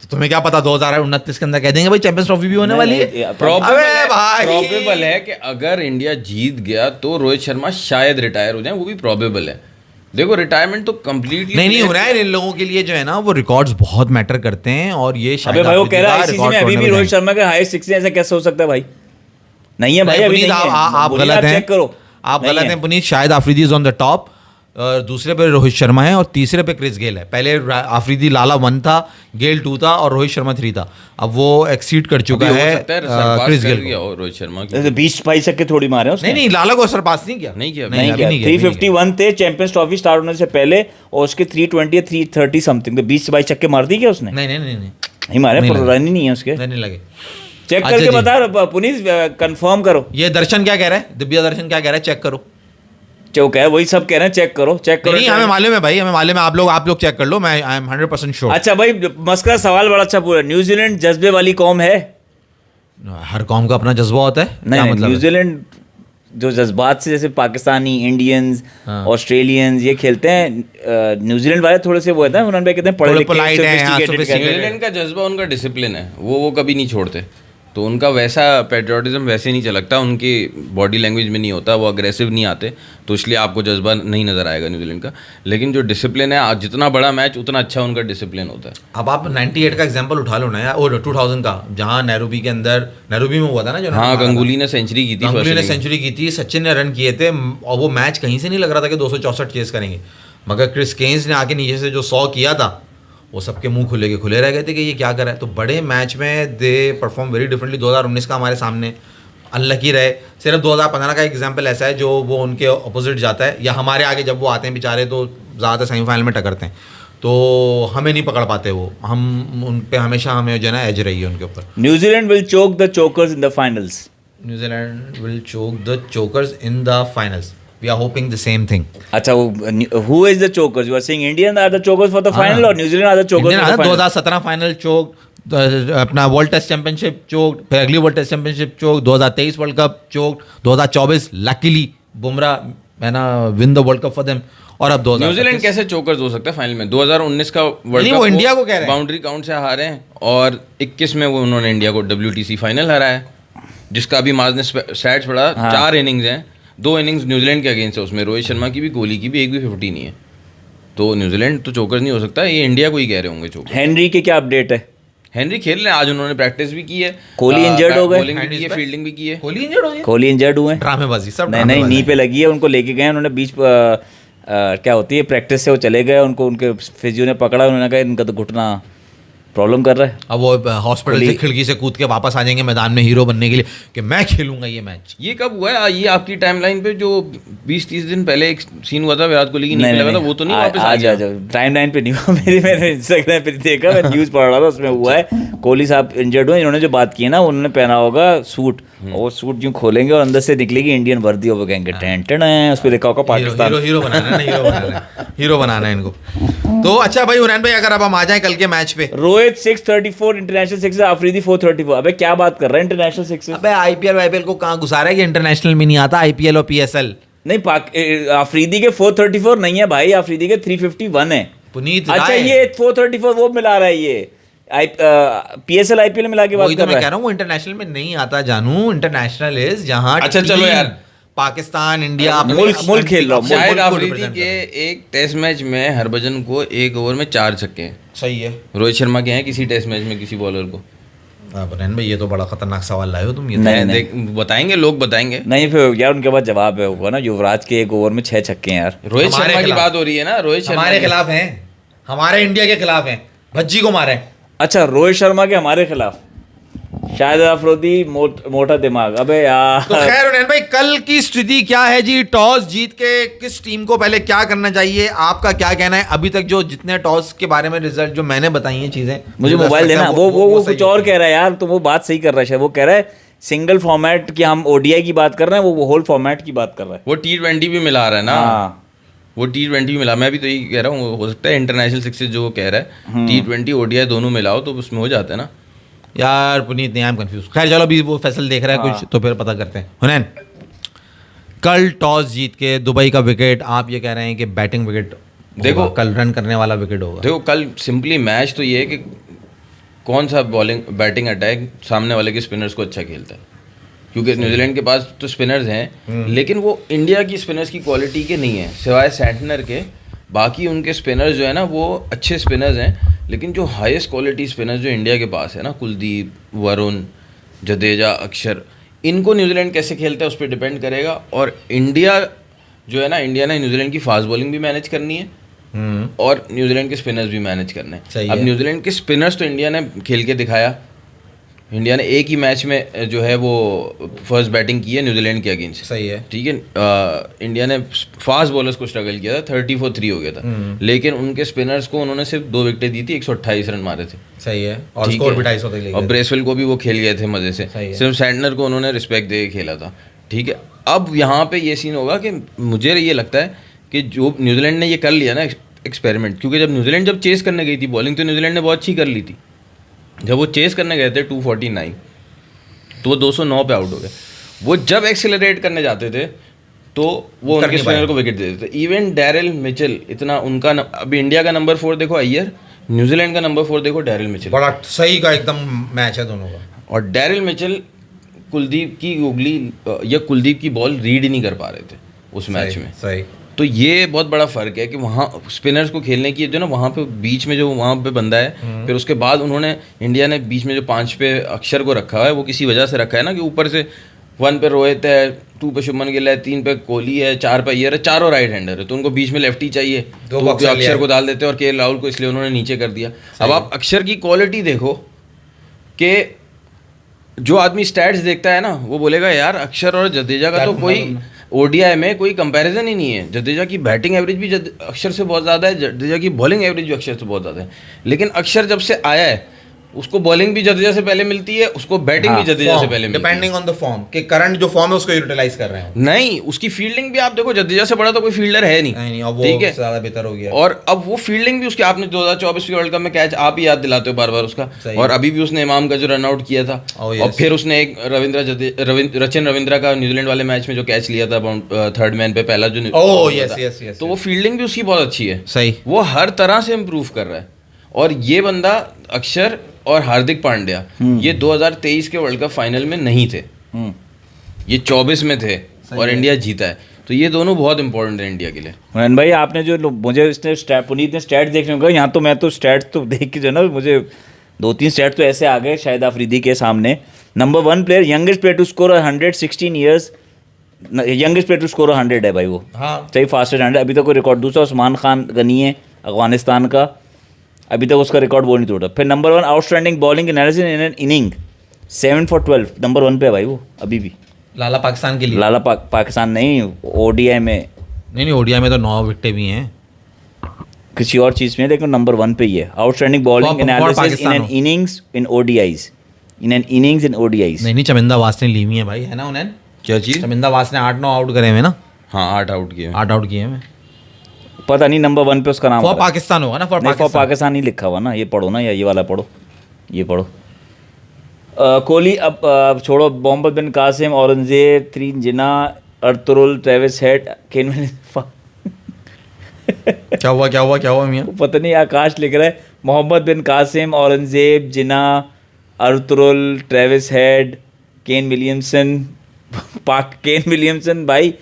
तो तुम्हें क्या पता 2029 के अंदर कह देंगे भाई चैंपियंस ट्रॉफी भी होने वाली है। प्रोबेबल है कि अगर इंडिया जीत गया तो रोहित शर्मा शायद रिटायर हो जाए, वो भी प्रोबेबल है। देखो रिटायरमेंट तो कंप्लीटली नहीं हो रहा है। इन लोगों के लिए जो है ना वो रिकॉर्ड्स बहुत मैटर करते हैं, और ये अबे भाई वो कह रहा है ICC में अभी भी रोहित शर्मा के हाईएस्ट 60 ऐसे कैसे हो सकता है भाई? नहीं है भाई, अभी नहीं है। आप गलत हैं, चेक करो, आप गलत हैं पुनीत। शायद Afridi is on the top, दूसरे पे रोहित शर्मा है और तीसरे पे क्रिस गेल है। पहले आफरीदी लाला 1 था, गेल 2 था और रोहित शर्मा 3 था। अब वो एक्सीड कर चुका है क्रिस गेल को। रोहित शर्मा 20-22 छक्के थोड़ी मारे उसने। नहीं लाला को सरपास नहीं किया, नहीं किया। 351 थे चैंपियंस ट्रॉफी स्टार्ट होने से पहले, और उसके 320 या 330 समथिंग, तो 20-22 छक्के मार दी क्या उसने? नहीं मारे, रन ही नहीं है उसके। नहीं लगे। चेक करके बता पुनीत, कंफर्म करो। ये दर्शन क्या कह रहा है, दिव्या दर्शन क्या कह रहा है, चेक करो। चौक है, वही सब कह रहे हैं, चेक करो। नहीं हमें मालूम है भाई, हमें मालूम है। आप लोग चेक कर लो, मैं आई एम 100% श्योर। अच्छा भाई, मस्करा सवाल बड़ा अच्छा पूरा, न्यूजीलैंड जज्बे वाली कौम है? हर कौम का अपना जज्बा होता है। नहीं, न्यूजीलैंड जो जज्बात से, जैसे पाकिस्तानी, इंडियंस, ऑस्ट्रेलियंस ये खेलते हैं, न्यूजीलैंड वाले थोड़े से वो है ना, उन्होंने कहते हैं पढ़े लिखे, न्यूजीलैंड का जज्बा उनका डिसिप्लिन है, वो कभी नहीं छोड़ते। तो उनका वैसा पेट्रियोटिज्म वैसे नहीं चलता, उनकी बॉडी लैंग्वेज में नहीं होता, वो अग्रेसिव नहीं आते, तो इसलिए आपको जज्बा नहीं नज़र आएगा न्यूजीलैंड का। लेकिन जो डिसिप्लिन है, जितना बड़ा मैच उतना अच्छा उनका डिसिप्लिन होता है। अब आप 98 का एग्जांपल उठा लो ना यार, और 2000 का, जहाँ नैरोबी के अंदर, नैरोबी में हुआ था ना जो, हाँ गंगुली ने सेंचुरी की थी, गंगुली ने सेंचुरी की थी, सचिन ने रन किए थे, और वो मैच कहीं से नहीं लग रहा था कि 264 चेस करेंगे। मगर क्रिस केन्स ने आके नीचे से जो 100 किया था, वो सबके मुंह खुले रह गए थे कि ये क्या कर रहा है। तो बड़े मैच में दे परफॉर्म वेरी डिफरेंटली। 2019 का हमारे सामने अनलकी रहे। सिर्फ 2015 का एग्जांपल ऐसा है जो वो उनके अपोजिट जाता है, या हमारे आगे जब वो आते हैं बेचारे तो ज़्यादातर सेमीफाइनल में टकरते हैं, तो हमें नहीं पकड़ पाते वो। हम उन पे हमेशा हमें जो है ना एज रही है उनके ऊपर। New Zealand will choke the chokers in the finals. New Zealand will choke the chokers in the finals. We are hoping the same thing. अच्छा, who is the chokers? You are saying Indian are the chokers for the final, or New Zealand are the chokers for the final? 2017 final चोक, अपना world test championship चोक, फिर अगली world test championship चोक, 2023 world cup चोक, 2024 luckily Bumrah है ना win the world cup for them, और अब 2025 New Zealand कैसे chokers हो सकता है फाइनल में? 2019 का वर्ल्ड नहीं, कप वो इंडिया को कह रहे हैं। बाउंड्री काउंट से हारे हैं, और 21 में वो उन्होंने इंडिया को WTC फाइनल हराया है, जिसका अभी माज ने स्टैट्स पढ़ा। 4 इनिंग्स हैं, 2 इनिंग्स न्यूजीलैंड के अगेंस्ट है, उसमें रोहित शर्मा की भी, कोहली की भी, एक भी 50 नहीं है। तो न्यूजीलैंड तो चोकर नहीं हो सकता, ये इंडिया को ही कह रहे होंगे चोकर। हेनरी के क्या अपडेट है? हेनरी खेल रहे हैं, आज उन्होंने प्रैक्टिस भी की है। कोहली इंजर्ड हो गए, बॉलिंग भी की है, फील्डिंग भी की है। कोहली इंजर्ड हो गया, कोहली इंजर्ड हुए हैं, ड्रामेबाजी सब नहीं नी पे लगी है, उनको लेके गए उन्होंने बीच क्या होती है प्रैक्टिस से वो चले गए, उनको उनके फिजियो ने पकड़ा, उन्होंने कहा इनका तो घुटना प्रॉब्लम कर रहा है। अब वो हॉस्पिटल से खिड़की से कूद के वापस आ जाएंगे मैदान में हीरो बनने के लिए कि मैं खेलूंगा ये मैच। ये कब हुआ है? ये आपकी टाइमलाइन पे जो 20-30 दिन पहले एक सीन हुआ था विराट कोहली की नीचे लगा था, वो तो नहीं वापस आ गया? टाइमलाइन पे नहीं हुआ मैंने इंस्टाग्राम पे देखा, मैं न्यूज़ पढ़ रहा था, उसमें हुआ है कोहली साहब इंजर्ड हुए। इन्होंने जो बात की है ना, उन्होंने पहना होगा सूट, और सूट यूं खोलेंगे और अंदर से निकलेगी इंडियन वर्दी, और वो कहेंगे टेंटन है, उस पर लिखा होगा पाकिस्तान। हीरो बनाना है, हीरो बनाना है इनको। तो अच्छा भाई हुनैन भाई, अगर अब हम आ जाएं कल के मैच पे, रोहित 634 इंटरनेशनल सिक्सेस, अफरीदी 434। अबे क्या बात कर रहा है इंटरनेशनल सिक्सेस? अबे आईपीएल को कहाँ घुसा रहा है कि इंटरनेशनल में नहीं आता आईपीएल और पीएसएल? नहीं, अफरीदी के 434 नहीं है भाई, अफरीदी के 351 है। पुनीत अच्छा, राय। ये 434 वो मिला रहा है, ये PSL IPL मिला के बात वही तो कर मैं रहा कह है। रहा हूँ, वो इंटरनेशनल में नहीं आता जानू। इंटरनेशनल इज जहाँ अच्छा, चलो यार, पाकिस्तान, इंडिया, मुल्क खेल रहा हूँ। शायद अफरीदी के एक टेस्ट मैच में हरभजन को 1 ओवर में 4 छक्के हैं। सही है। रोहित शर्मा के हैं किसी टेस्ट मैच में किसी बॉलर को? हुनैन भाई, ये तो बड़ा खतरनाक सवाल लाए हो तुम। ये नहीं, देख बताएंगे, लोग बताएंगे। नहीं फिर यार उनके पास जवाब है, होगा ना, युवराज के 1 ओवर में 6 छक्के हैं यार। रोहित हमारे शर्मा की खिलाफ। बात हो रही है ना, रोहित शर्मा हमारे खिलाफ हैं, हमारे इंडिया के खिलाफ हैं, भज्जी को मारे। अच्छा, रोहित शर्मा के हमारे खिलाफ, शायद अफरीदी मोटा दिमाग। अबे यार, तो खैर हुनैन भाई, कल की स्थिति क्या है जी? टॉस जीत के किस टीम को पहले क्या करना चाहिए? आपका क्या कहना है? अभी तक जो जितने टॉस के बारे में रिजल्ट जो मैंने बताई हैं चीजें, मुझे मोबाइल देना। वो कुछ और कह रहा है यार, तो वो बात सही कर रहा है शायद। वो कह रहा है सिंगल फॉर्मेट की, हम ODI की बात कर रहे हैं, वो होल फॉर्मेट की बात कर रहा है। वो T20 भी मिला रहा है ना। हाँ, वो T20 भी मिला, मैं भी तो यही कह रहा हूँ, हो सकता है इंटरनेशनल सिक्सेस जो वो कह रहा है T20 ODI दोनों मिलाओ तो उसमें हो जाता है ना यार। पुनीत नहीं, आई एम कंफ्यूज। खैर चलो, अभी वो फैसल देख रहा है कुछ, तो फिर पता करते हैं। हुनैन, कल टॉस जीत के दुबई का विकेट, आप ये कह रहे हैं कि बैटिंग विकेट देखो, कल रन करने वाला विकेट होगा? देखो, कल सिंपली मैच तो ये है कि कौन सा बॉलिंग बैटिंग अटैक सामने वाले के स्पिनर्स को अच्छा खेलता है, क्योंकि न्यूजीलैंड के पास तो स्पिनर्स हैं, लेकिन वो इंडिया की स्पिनर्स की क्वालिटी के नहीं है, सिवाय सैंटनर के। बाकी उनके स्पिनर्स जो है ना, वो अच्छे स्पिनर्स हैं, लेकिन जो हाईएस्ट क्वालिटी स्पिनर्स जो इंडिया के पास है ना, कुलदीप, वरुण, जडेजा, अक्षर, इनको न्यूजीलैंड कैसे खेलता है उस पर डिपेंड करेगा। और इंडिया जो है ना, इंडिया ने न्यूजीलैंड की फास्ट बॉलिंग भी मैनेज करनी है और न्यूजीलैंड के स्पिनर्स भी मैनेज करने हैं। अब न्यूजीलैंड के स्पिनर्स तो इंडिया ने खेल के दिखाया। इंडिया ने एक ही मैच में जो है वो फर्स्ट बैटिंग की है न्यूजीलैंड के अगेंस्ट। सही है, ठीक है। इंडिया ने फास्ट बॉलर्स को स्ट्रगल किया था, 34-3 हो गया था, लेकिन उनके स्पिनर्स को उन्होंने सिर्फ 2 विकेटें दी थी, 128 रन मारे थे। सही है, और स्कोर भी 250 तक ले गए। और ब्रेसवेल को भी वो खेल गए थे मजे से, सिर्फ सैंटनर को उन्होंने रिस्पेक्ट दे के खेला था। ठीक है। अब यहाँ पे ये सीन होगा कि मुझे ये लगता है कि जो न्यूजीलैंड ने ये कर लिया ना एक्सपेरिमेंट, क्योंकि जब न्यूजीलैंड जब चेस करने गई थी बॉलिंग, तो न्यूजीलैंड ने बहुत अच्छी कर ली थी। जब वो चेस करने गए थे 249, तो वो 209 पे आउट हो गए। वो जब एक्सेलरेट करने जाते थे तो वो उनके स्पिनर को विकेट दे देते थे। इवन डैरिल मिचेल, इतना उनका अभी इंडिया का नंबर 4 देखो अय्यर, न्यूजीलैंड का नंबर 4 देखो डैरिल मिचेल। बड़ा सही का एकदम मैच है दोनों का। और डैरिल मिचेल कुलदीप की उगली या कुलदीप की बॉल रीड ही नहीं कर पा रहे थे उस मैच में। सही। तो ये बहुत बड़ा फ़र्क है कि वहाँ स्पिनर्स को खेलने की जो ना, वहाँ पे बीच में जो वहाँ पे बंदा है, फिर उसके बाद उन्होंने इंडिया ने बीच में जो 5 पे अक्षर को रखा है, वो किसी वजह से रखा है ना, कि ऊपर से 1 पे रोहित है, 2 पे शुभमन गिल है, 3 पे कोहली है, 4 पे अय्यर है, चारों राइट हैंडर है, तो उनको बीच में लेफ्टी चाहिए, तो अक्षर को डाल देते हैं, और KL राहुल को इसलिए उन्होंने नीचे कर दिया। अब आप अक्षर की क्वालिटी देखो कि जो आदमी स्टैट्स देखता है ना, वो बोलेगा यार अक्षर और जडेजा का तो कोई ODI में कोई कंपैरिजन ही नहीं है। जडेजा की बैटिंग एवरेज भी अक्षर से बहुत ज़्यादा है, जडेजा की बॉलिंग एवरेज भी अक्षर से बहुत ज़्यादा है। लेकिन अक्षर जब से आया है उसको बॉलिंग भी जडेजा से पहले मिलती है, उसको बैटिंग भी जडेजा से पहले मिलती है, डिपेंडिंग ऑन द फॉर्म कि करंट जो फॉर्म है उसको यूटिलाइज कर रहे हैं। नहीं उसकी फील्डिंग भी आप देखो, जडेजा से बड़ा तो कोई फील्डर है नहीं, अब वो ठीक है, ज्यादा बेहतर हो गया। और अब वो फील्डिंग भी उसकी, आपने 2024 के वर्ल्ड कप में कैच आप ही याद दिलाते हो बार बार उसका, और अभी भी उसने इमाम का जो रनआउट किया था, और फिर उसने एक रचिन रविंद्रा का न्यूजीलैंड वाले मैच में जो कैच लिया था थर्ड मैन पे पहला जो, तो वो फील्डिंग भी उसकी बहुत अच्छी है, सही, वो हर तरह से इम्प्रूव कर रहा है। और ये बंदा अक्षर और हार्दिक पांड्या ये 2023 के वर्ल्ड कप फाइनल में नहीं थे, ये 24 में थे और इंडिया जीता है, तो ये दोनों बहुत इंपॉर्टेंट है इंडिया के लिए। हुनैन भाई आपने जो मुझे इसने पुनीत ने स्टैट देखने को, यहाँ तो मैं तो स्टैट्स तो देख के जो ना मुझे 2-3 स्टैट्स तो ऐसे आ गए शाहिद अफरीदी के सामने। Number 1 player, youngest player to score 100, 16 years, youngest player to score 100 है भाई वो, सही फास्टेस्ट 100। अभी तक कोई रिकॉर्ड, दूसरा उस्मान खान गनी है अफगानिस्तान का, अभी तक उसका रिकॉर्ड वो नहीं तोड़ा। फिर number 1 outstanding bowling analysis in an inning, 7 for 12, number 1 पे है भाई वो अभी भी। लाला पाकिस्तान के लिए, लाला पाकिस्तान नहीं, ओडीआई में नहीं ओडीआई में तो 9 विकेटें भी हैं, किसी और चीज़ में, लेकिन नंबर 1 पे ही है। Outstanding bowling analysis in an innings in ODIs, in an innings in ODIs. नहीं चमिंदा वास ने ली हुई है भाई, है ना उन्हें, क्या चीज़? चमिंदा वास ने 8-9 आउट करे हुए ना। हाँ 8 आउट किए, 8 आउट किए हैं, पता नहीं नंबर 1 पे उसका नाम फॉर पाकिस्तान होगा ना, फॉर पाकिस्तान ही लिखा हुआ ना, ये पढ़ो ना, या ये वाला पढ़ो, ये पढ़ो। कोहली अब छोड़ो, Mohammad bin Qasim, Aurangzeb, 3 Jinnah, Ertugrul, Travis Head, Kane क्या हुआ मियां? पता नहीं, आकाश लिख रहा है Mohammad bin Qasim, Aurangzeb, Jinnah, Ertugrul, Travis Head, Kane Williamson, Kane Williamson भाई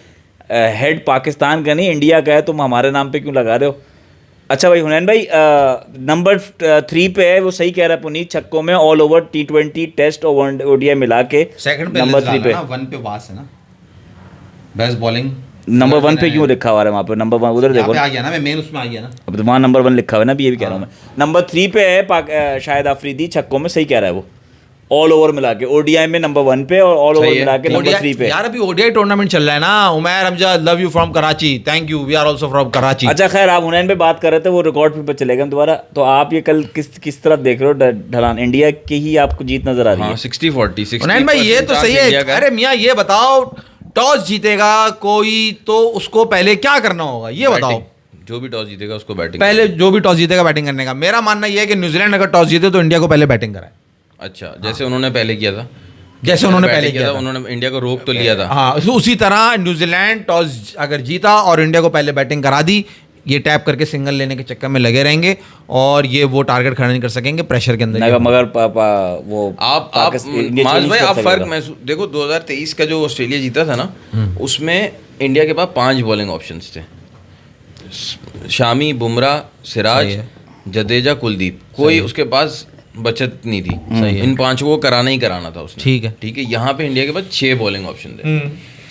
हेड पाकिस्तान का नहीं इंडिया का है, तुम हमारे नाम पे क्यों लगा रहे हो? अच्छा भाई हुनैन भाई, नंबर 3 पे है, वो सही कह रहा है पुनीत, छक्कों में ऑल ओवर T20 टेस्ट और ओडीआई मिला के सेकंड नंबर 3 पे, 1 पे वास है ना, बेस्ट बॉलिंग। नंबर 1 पे क्यों लिखा हुआ है वहाँ पे? नंबर 1 उधर देखो, आ गया ना, मैं मेन उसमें आ गया ना, अब तो वहाँ नंबर 1 लिखा हुआ है ना, अभी ये भी कह रहा हूँ मैं। नंबर 3 पे है शाहिद अफरीदी छक्कों में, सही कह रहा है वो, ऑल ओवर मिला के। ओडीआई में नंबर 1 पे और ऑल ओवर मिला के नंबर 3 पे। यार अभी ओडीआई टूर्नामेंट चल रहा है ना। Umair Amjad, love you from Karachi, thank you, we are also from Karachi. अच्छा खैर, आप हुनैन पे बात कर रहे थे, वो रिकॉर्ड पे चलेगा दोबारा, तो आप ये कल किस तरफ देख रहे हो ढलान? इंडिया की ही आपको जीत नजर आ रही है? 60-40। हुनैन भाई ये तो सही है। अरे मियाँ ये बताओ, टॉस जीतेगा कोई तो उसको पहले क्या करना होगा, ये बताओ। जो भी टॉस जीतेगा उसको बैटिंग, पहले जो भी टॉस जीतेगा बैटिंग करने का। मेरा मानना यह है कि न्यूजीलैंड अगर टॉस जीते तो इंडिया को पहले बैटिंग कराए। अच्छा, जैसे उन्होंने पहले किया था, जैसे उन्होंने पहले किया था, उन्होंने इंडिया को रोक तो लिया था। हाँ, उसी तरह न्यूजीलैंड टॉस अगर जीता और इंडिया को पहले बैटिंग करा दी, ये टैप करके सिंगल लेने के चक्कर में लगे रहेंगे और ये वो टारगेट खड़ा नहीं कर सकेंगे प्रेशर के अंदर। मगर वो आप माज भाई, आप फर्क महसूस देखो, 2023 का जो ऑस्ट्रेलिया जीता था ना, उसमें इंडिया के पास 5 बॉलिंग ऑप्शंस थे, शामी, बुमराह, सिराज, जडेजा, कुलदीप, कोई उसके पास बचत नहीं थी। इन 5 को कराना ही कराना था उसने। ठीक है। यहाँ पे इंडिया के पास 6 बॉलिंग ऑप्शन थे,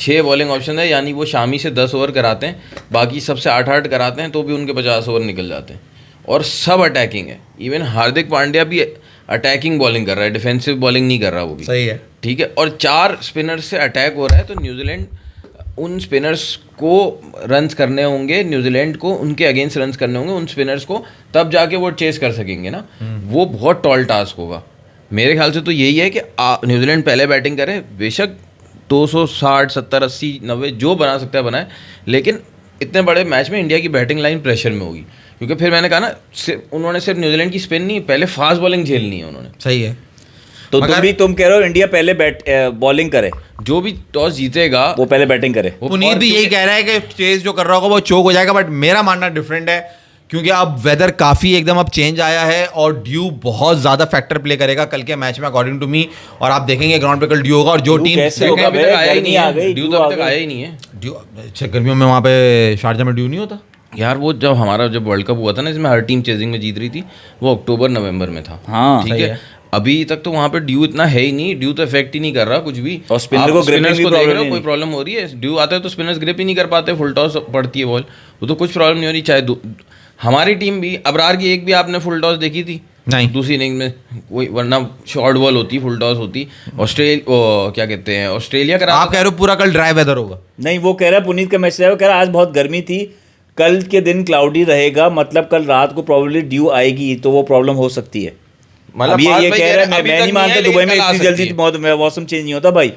6 बॉलिंग ऑप्शन है, यानी वो शामी से 10 ओवर कराते हैं, बाकी सबसे 8-8 कराते हैं, तो भी उनके 50 ओवर निकल जाते हैं, और सब अटैकिंग है। इवन हार्दिक पांड्या भी अटैकिंग बॉलिंग कर रहा है, डिफेंसिव बॉलिंग नहीं कर रहा वो भी, सही है। ठीक है। और 4 स्पिनर्स से अटैक हो रहा है, तो न्यूजीलैंड उन स्पिनर्स को रन्स करने होंगे, न्यूजीलैंड को उनके अगेंस्ट रन्स करने होंगे उन स्पिनर्स को, तब जाके वो चेस कर सकेंगे ना। वो बहुत टॉल टास्क होगा। मेरे ख्याल से तो यही है कि न्यूजीलैंड पहले बैटिंग करे, बेशक 260, 70, 80, 90 जो बना सकता है बनाए, लेकिन इतने बड़े मैच में इंडिया की बैटिंग लाइन प्रेशर में होगी, क्योंकि फिर मैंने कहा ना, उन्होंने सिर्फ न्यूजीलैंड की स्पिन नहीं, पहले फास्ट बॉलिंग झेलनी है उन्होंने। सही है। तो तुम कह रहे हो इंडिया पहले बॉलिंग करे, जो भी टॉस जीतेगा वो पहले बैटिंग करे। पुनीत भी यही कह रहा है कि चेस जो कर रहा होगा वो चोक हो जाएगा, बट मेरा मानना डिफरेंट है, क्योंकि अब वेदर काफ़ी एकदम अब चेंज आया है और ड्यू बहुत ज़्यादा फैक्टर प्ले करेगा कल के मैच में अकॉर्डिंग टू मी। और आप देखेंगे ग्राउंड पे कल ड्यू होगा, और जो टीम अभी तक आया ही नहीं है, ड्यू तो अभी तक आया ही नहीं है। ड्यू अच्छा, गर्मियों में वहाँ पे शारजा में ड्यू नहीं होता यार। वो जब वर्ल्ड कप हुआ था ना, इसमें हर टीम चेजिंग में जीत रही थी, वो अक्टूबर-नवंबर में था। हाँ, ठीक है। अभी तक तो वहाँ पे ड्यू इतना है ही नहीं, ड्यू तो इफेक्ट ही नहीं कर रहा कुछ भी। और स्पिनर को स्पिनर्स को देख रहे हो, कोई प्रॉब्लम हो रही है? ड्यू आता है तो स्पिनर्स ग्रिप ही नहीं कर पाते, फुल टॉस पड़ती है बॉल, वो तो कुछ प्रॉब्लम नहीं हो रही। चाहे हमारी टीम भी, अबरार की एक भी आपने फुल टॉस देखी थी? नहीं। दूसरी इनिंग में कोई, वरना शॉर्ट बॉल होती, फुल टॉस होती। क्या कहते हैं, ऑस्ट्रेलिया का आप कह रहे हो पूरा कल ड्राई वेदर होगा? नहीं, वो कह रहा है पुनीत का मैसेज है, वो कह रहा है आज बहुत गर्मी थी, कल के दिन क्लाउडी रहेगा, मतलब कल रात को प्रॉब्लली ड्यू आएगी, तो वो प्रॉब्लम हो सकती है। मतलब अब ये पास भाई कह रहा है मैं अभी मैं तक नहीं मानता है, दुबई लेकिन में कल आ इतनी सकती जल्दी है। मौसम चेंज नहीं होता भाई।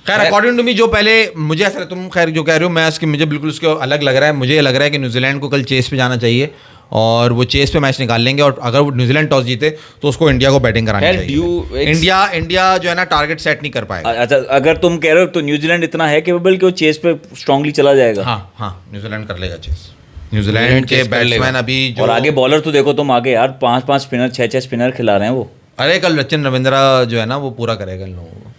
खैर अकॉर्डिंग टू मी जो पहले मुझे ऐसा तुम खैर जो कह रहे हो मैं इसके मुझे बिल्कुल उसके अलग लग रहा है। मुझे लग रहा है कि न्यूजीलैंड को कल चेस पे जाना चाहिए और वो चेस पे मैच निकाल लेंगे और अगर वो न्यूजीलैंड टॉस जीते तो उसको इंडिया को बैटिंग करानी खैर, चाहिए। इंडिया जो है ना टारगेट सेट नहीं कर पाएगा। अच्छा अगर तुम कह रहे हो तो न्यूजीलैंड इतना है केपेबल कि वो चेस पे स्ट्रांगली चला जाएगा। हाँ न्यूजीलैंड कर लेगा चेस। न्यूजीलैंड के चेस कर लेगा। बैट्समैन अभी जो और आगे बॉलर तो देखो तुम आगे यार 5-5 स्पिनर 6-6 स्पिनर खिला रहे हैं वो। अरे कल रचिन रविंद्रा जो है ना वो पूरा करेगा इन लोगों को।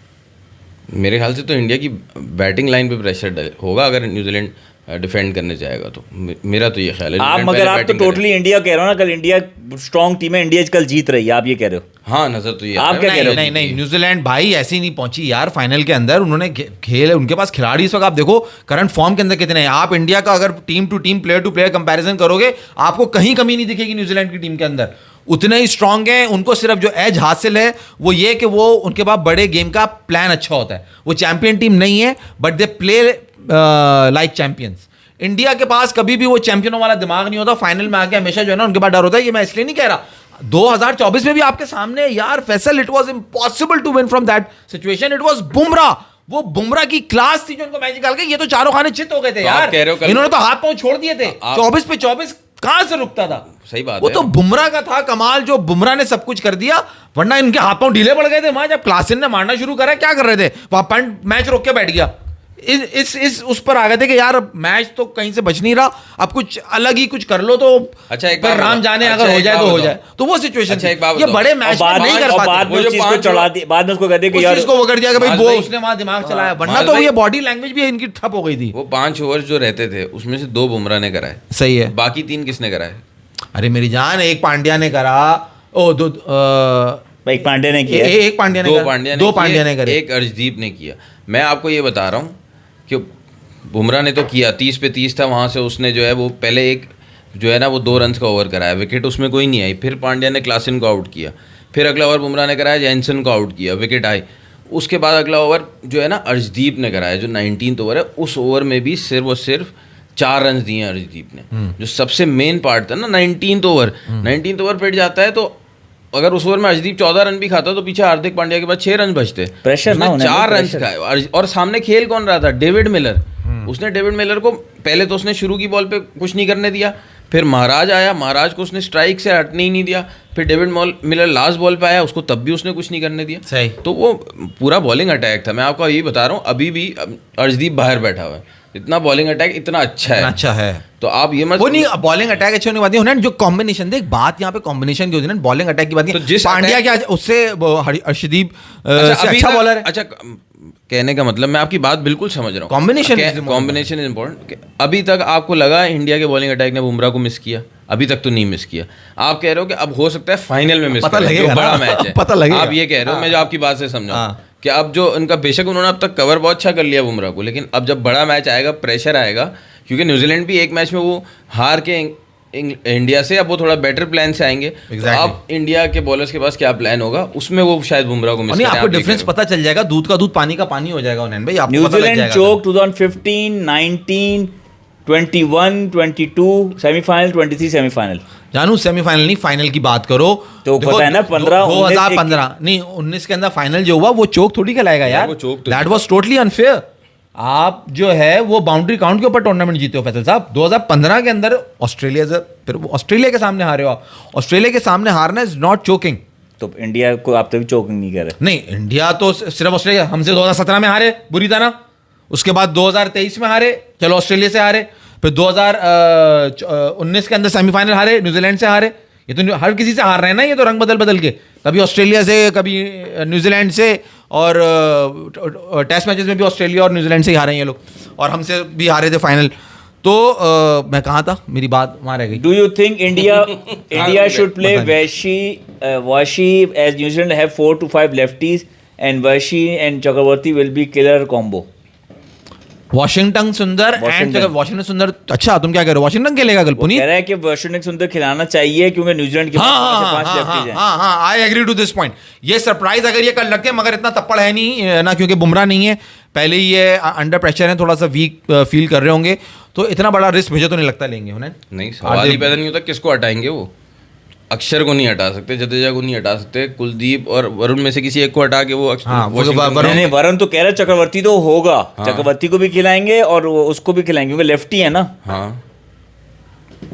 मेरे ख्याल से तो इंडिया की बैटिंग लाइन पे प्रेशर होगा अगर न्यूजीलैंड डिफेंड करने जाएगा तो। मेरा तो ये ख्याल है आप न्यूजीलैंड मगर पहले आप तो बैटिंग करे। टोटली इंडिया कह रहे हो ना, कल इंडिया स्ट्रांग टीम है, इंडिया कल जीत रही है, आप ये कह रहे हो। हाँ नजर तो ये आप आता क्या है। कह रहे हो? नहीं न्यूजीलैंड भाई ऐसी नहीं पहुंची यार फाइनल के अंदर। उन्होंने खेल उनके पास खिलाड़ी इस वक्त आप देखो करंट फॉर्म के अंदर कितने हैं। आप इंडिया का अगर team to team player to player comparison करोगे आपको कहीं कमी नहीं दिखेगी न्यूजीलैंड की टीम के अंदर। उतने ही स्ट्रांग हैं। उनको सिर्फ जो एज हासिल है वो ये कि वो उनके पास बड़े गेम का प्लान अच्छा होता है। वो चैंपियन टीम नहीं है but they play like champions. India के पास कभी भी वो चैंपियनों वाला दिमाग नहीं होता। फाइनल में आके हमेशा जो है ना उनके पास डर होता है। ये मैं इसलिए नहीं कह रहा 2024 में भी आपके सामने यार Faisal it was impossible to win from that situation. It was Bumrah. वो बुमराह की क्लास थी जो उनको मैच निकाल के ये तो चारों खाने चित हो गए थे तो आप यार। कह रहे हो कल- इन्होंने तो हाथ पांव छोड़ दिए थे। 24 पे 24 कहां से रुकता था। सही बात वो है। तो बुमराह का था कमाल जो बुमराह ने सब कुछ कर दिया। वरना इनके हाथ पांव ढीले पड़ गए थे वहां जब क्लासन ने मारना शुरू करा। क्या कर रहे थे वहां पंट मैच रोक के बैठ गया। इस उस पर आ गए थे कि यार मैच तो कहीं से बच नहीं रहा अब कुछ अलग ही कुछ कर लो तो अच्छा, एक पर बात राम बताओ। जाने अच्छा, अगर हो एक जाए बात तो हो बताओ। जाए। तो वो सिचुएशन अच्छा, एक बात ये बताओ। बड़े मैच बाद नहीं में कर और पाते। बाद में वो उस जो चीज को पांच चढ़ा ओवर- दिया, बाद में उसको कहते कि उस यार चीज को वो कर दिया कि भाई माल वो भाई- उसने वहां दिमाग चलाया। वरना माल तो भाई- ये बॉडी लैंग्वेज भी इनकी ठप हो गई थी। वो 5 ओवर जो रहते थे उसमें से 2 बुमराह ने कराए, सही है। बाकी 3 किसने कराए? अरे मेरी जान एक पांड्या ने करा ओ दो भाई पांडे ने किया। एक पांड्या ने दो करा, पांड्या ने दो किए, पांड्या ने करे। एक अर्शदीप ने किया। मैं आपको ये बता रहा हूँ कि बुमराह ने तो किया 30 पे 30 था। वहाँ से उसने जो है वो पहले एक जो है ना वो 2 रन्स का ओवर कराया, विकेट उसमें कोई नहीं आई। फिर पांड्या ने क्लासन को आउट किया। फिर अगला ओवर बुमराह ने कराया, जैनसन को आउट किया, विकेट आई। उसके बाद अगला ओवर जो है ना अर्शदीप ने कराया जो 19th ओवर है। उस ओवर में भी सिर्फ और सिर्फ 4 रन दिए हैं अर्शदीप ने, जो सबसे मेन पार्ट था ना। 19th ओवर पिट जाता है तो अगर उस ओवर में अर्शदीप 14 रन भी खाता तो पीछे हार्दिक पांड्या के बाद 6 रन बचते। प्रेशर ना होने 4 दो, रन प्रेशर। खाए और सामने खेल कौन रहा था? David Miller. उसने डेविड मिलर को पहले तो उसने शुरू की बॉल पे कुछ नहीं करने दिया। फिर महाराज आया, महाराज को उसने स्ट्राइक से हटने ही नहीं दिया। फिर डेविड मिलर लास्ट बॉल पे आया, उसको तब भी उसने कुछ नहीं करने दिया। सही। तो वो पूरा बॉलिंग अटैक था। मैं आपको यही बता रहा हूँ, अभी भी अर्शदीप बाहर बैठा हुआ है। इतना बॉलिंग अटैक इतना अच्छा है। अच्छा है तो आप ये मत वो नहीं बॉलिंग अटैक अच्छी होने की बात नहीं होना जो कॉम्बिनेशन देख बात यहाँ पे कॉम्बिनेशन की होती है ना बॉलिंग अटैक की बात तो नहीं। जिस पांड्या attack- क्या उससे अर्शदीप अच्छा, से अभी अच्छा तक- बॉलर है। अच्छा, कहने का मतलब मैं आपकी बात बिल्कुल समझ रहा हूँ। Combination is important. Combination is important. अभी तक आपको लगा इंडिया के बॉलिंग अटैक ने बुमराह को मिस किया? अभी तक तो नहीं मिस किया। आप कह रहे हो कि अब हो सकता है फाइनल में मिस पता करें, जो लगेगा बड़ा ना। मैच है। पता लगेगा। आप ये कह रहे हो, मैं जो आपकी बात से समझा हाँ। कि अब जो उनका बेशक उन्होंने अब तक कवर बहुत अच्छा कर लिया बुमराह को, लेकिन अब जब बड़ा मैच आएगा प्रेशर आएगा। क्योंकि न्यूजीलैंड भी एक मैच में वो हार के इंडिया से, अब वो थोड़ा बेटर प्लान से आएंगे। तो अब इंडिया के बॉलर्स के पास क्या प्लान होगा उसमें वो शायद बुमराह को मिस नहीं करें। आपको आप ये डिफरेंस कह रहे पता चल जाएगा। दूध का दूध पानी का पानी हो जाएगा उन्हें भाई। आपको पता लग न्यूजीलैंड जाएगा। चोक 2015, 19, 21, 22 सेमीफाइनल, 23 सेमीफाइनल। जानू सेमीफाइनल नहीं फाइनल की बात करो तो देखो, पता है ना 15, 2015 नहीं 19 के अंदर फाइनल जो हुआ वो चोक थोड़ी कहलाएगा यार। वो चोक तो दैट वाज टोटली अनफेयर। आप जो है वो बाउंड्री काउंट के ऊपर टूर्नामेंट जीते हो फैसल साहब। 2015 के अंदर ऑस्ट्रेलिया से फिर वो ऑस्ट्रेलिया के सामने हारे हो आप। ऑस्ट्रेलिया के सामने हारना इज नॉट चोकिंग। तो इंडिया को आप तभी चोकिंग नहीं कर रहे। नहीं इंडिया तो सिर्फ ऑस्ट्रेलिया हमसे 2017 में हारे बुरी तरह। उसके बाद 2023 में हारे, चलो ऑस्ट्रेलिया से हारे। फिर 2019 के अंदर सेमीफाइनल हारे, न्यूजीलैंड से हारे। ये तो हर किसी से हार रहे हैं ना, ये तो रंग बदल बदल के, कभी ऑस्ट्रेलिया से कभी न्यूजीलैंड से। और टेस्ट मैचेस में भी ऑस्ट्रेलिया और न्यूजीलैंड से ही हारे हैं ये लोग, और हमसे भी हारे थे फाइनल। तो मैं कहाँ था, मेरी बात वहाँ रह गई। Do you think India should play Washi as New Zealand have 4 to 5 lefties and Washi and Chakravarthy will be killer combo? Washington Sundar and Washington Sundar. अच्छा तुम क्या कह रहे हो, वॉशिंगटन खेलेगा कल पुनीत? कह रहा है कि वॉशिंगटन सुंदर खिलाना चाहिए क्योंकि न्यूजीलैंड के पास 5 लेफ्टीज हैं। हाँ I agree to this point. ये सरप्राइज अगर ये कर लगते हैं, मगर इतना तप्पड़ है नहीं ना, क्योंकि बुमराह नहीं है, पहले ही ये अंडर प्रेशर है, थोड़ा सा वीक फील कर रहे होंगे, तो इतना बड़ा रिस्क मुझे तो नहीं लगता लेंगे उन्हें। नहीं, सवाल ही पैदा नहीं होता किसको हटाएंगे वो। अक्षर को नहीं हटा सकते, जडेजा को नहीं हटा सकते, कुलदीप और वरुण में से किसी एक को हटा के वो हाँ, वो वॉशिंगटन नहीं, वरुण तो कह रहे चक्रवर्ती तो होगा, चक्रवर्ती को भी खिलाएंगे और उसको भी खिलाएंगे क्योंकि लेफ्टी है ना। हाँ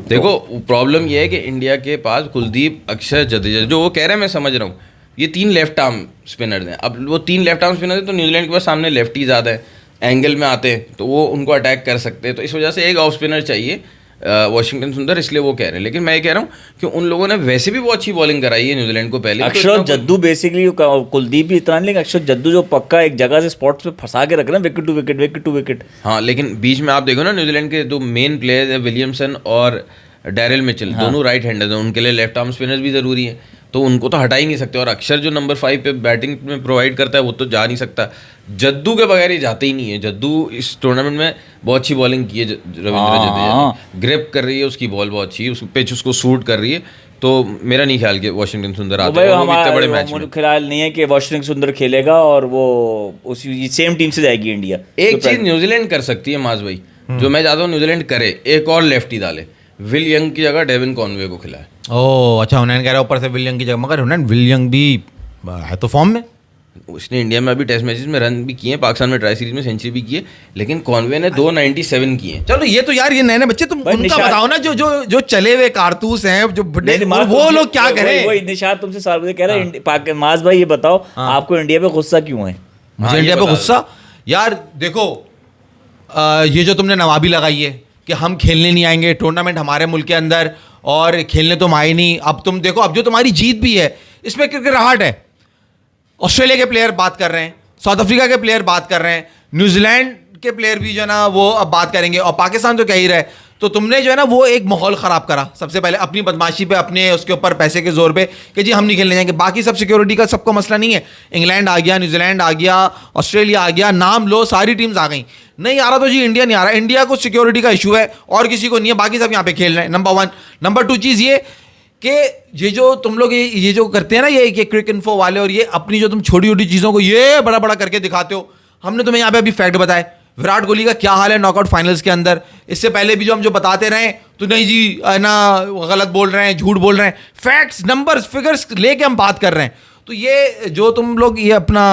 देखो प्रॉब्लम ये है कि इंडिया के पास कुलदीप, अक्षर, जडेजा, जो वो कह रहे हैं मैं समझ रहा हूँ, ये 3 लेफ्ट आर्म स्पिनर्स हैं। अब वो 3 लेफ्ट आर्म स्पिनर हैं तो न्यूजीलैंड के पास सामने लेफ्टी ज़्यादा है, एंगल में आते हैं तो वो उनको अटैक कर सकते हैं, तो इस वजह से एक ऑफ स्पिनर चाहिए वॉशिंगटन सुंदर, इसलिए वो कह रहे हैं। लेकिन मैं ये कह रहा हूँ कि उन लोगों ने वैसे भी बहुत अच्छी बॉलिंग कराई है न्यूजीलैंड को पहले। अक्षर जद्दू बेसिकली, कुलदीप भी इतना नहीं, लेकिन अक्षर जद्दू जो पक्का एक जगह से स्पॉट्स पे फंसा के रख रहे हैं, wicket to wicket, wicket to wicket. हाँ लेकिन बीच में आप देखो ना न्यूजीलैंड के 2 मेन प्लेयर्स है, विलियमसन और डैरिल मिचेल, दोनों राइट हैंडर्स हैं, उनके लिए लेफ्ट आर्म स्पिनर्स भी ज़रूरी है, तो उनको तो हटा ही नहीं सकते। और अक्षर जो नंबर 5 पे बैटिंग में प्रोवाइड करता है वो तो जा नहीं सकता, जद्दू के बगैर ही जाते ही नहीं है। जद्दू इस टूर्नामेंट में बहुत अच्छी बॉलिंग की है रविंद्र जडेजा ने, ग्रिप कर रही है उसकी बॉल बहुत अच्छी, उस पिच उसको सूट कर रही है, तो मेरा नहीं ख्याल कि वॉशिंगटन सुंदर आते हैं इतने बड़े मैच में। ख्याल नहीं है कि वॉशिंगटन सुंदर खेलेगा और वो उसी सेम टीम से जाएगी इंडिया। एक चीज़ न्यूजीलैंड कर सकती है माज भाई, जो मैं चाहता हूँ न्यूजीलैंड करे, एक और लेफ्टी डाले, विल यंग की जगह डेविन कॉनवे को खिलाए। ओह अच्छा, उन्होंने कह रहा है ऊपर से विल यंग की जगह, मगर उन्होंने विल यंग भी है तो फॉर्म में, उसने इंडिया में अभी टेस्ट मैचेस में रन भी किए, पाकिस्तान में ट्राई सीरीज में सेंचुरी भी की है, लेकिन कॉनवे ने 297 किए। चलो ये तो यार ये नए नए बच्चे, तुम उनका बताओ ना, जो जो जो चले हुए कारतूस हैं, जो वो लोग क्या करें। वही निशात तुमसे सवाल कह रहा है, माज भाई ये बताओ आपको इंडिया पे गुस्सा क्यों है? मुझे इंडिया पे गुस्सा, यार देखो ये जो तुमने नवाबी लगाई है कि हम खेलने नहीं आएंगे टूर्नामेंट हमारे मुल्क के अंदर, और खेलने तुम आए नहीं, अब तुम देखो अब जो तुम्हारी जीत भी है इसमें क्रिकेट है। ऑस्ट्रेलिया के प्लेयर बात कर रहे हैं, साउथ अफ्रीका के प्लेयर बात कर रहे हैं, न्यूजीलैंड के प्लेयर भी जो है ना वो अब बात करेंगे, और पाकिस्तान तो कह ही रहे। तो तुमने जो है ना वो एक माहौल ख़राब करा सबसे पहले अपनी बदमाशी पे, अपने उसके ऊपर पैसे के जोर पे कि जी हम नहीं खेलने जाएंगे। बाकी सब सिक्योरिटी का सबको मसला नहीं है, इंग्लैंड आ गया, न्यूजीलैंड आ गया, ऑस्ट्रेलिया आ गया, नाम लो सारी टीम्स आ गई। नहीं आ रहा तो जी इंडिया नहीं आ रहा, इंडिया को सिक्योरिटी का इशू है और किसी को नहीं है, बाकी सब यहाँ पे खेल रहे हैं, नंबर 1। नंबर 2 चीज़ ये कि ये जो तुम लोग ये जो करते हैं ना ये क्रिक इन्फो वाले, और ये अपनी जो तुम छोटी छोटी चीज़ों को ये बड़ा बड़ा करके दिखाते हो। हमने तुम्हें यहाँ पे अभी फैक्ट बताए, विराट कोहली का क्या हाल है नॉकआउट फाइनल्स के अंदर, इससे पहले भी जो हम जो बताते रहे तो नहीं जी ना गलत बोल रहे हैं, झूठ बोल रहे हैं, फैक्ट्स नंबर्स फिगर्स लेके हम बात कर रहे हैं। तो ये जो तुम लोग ये अपना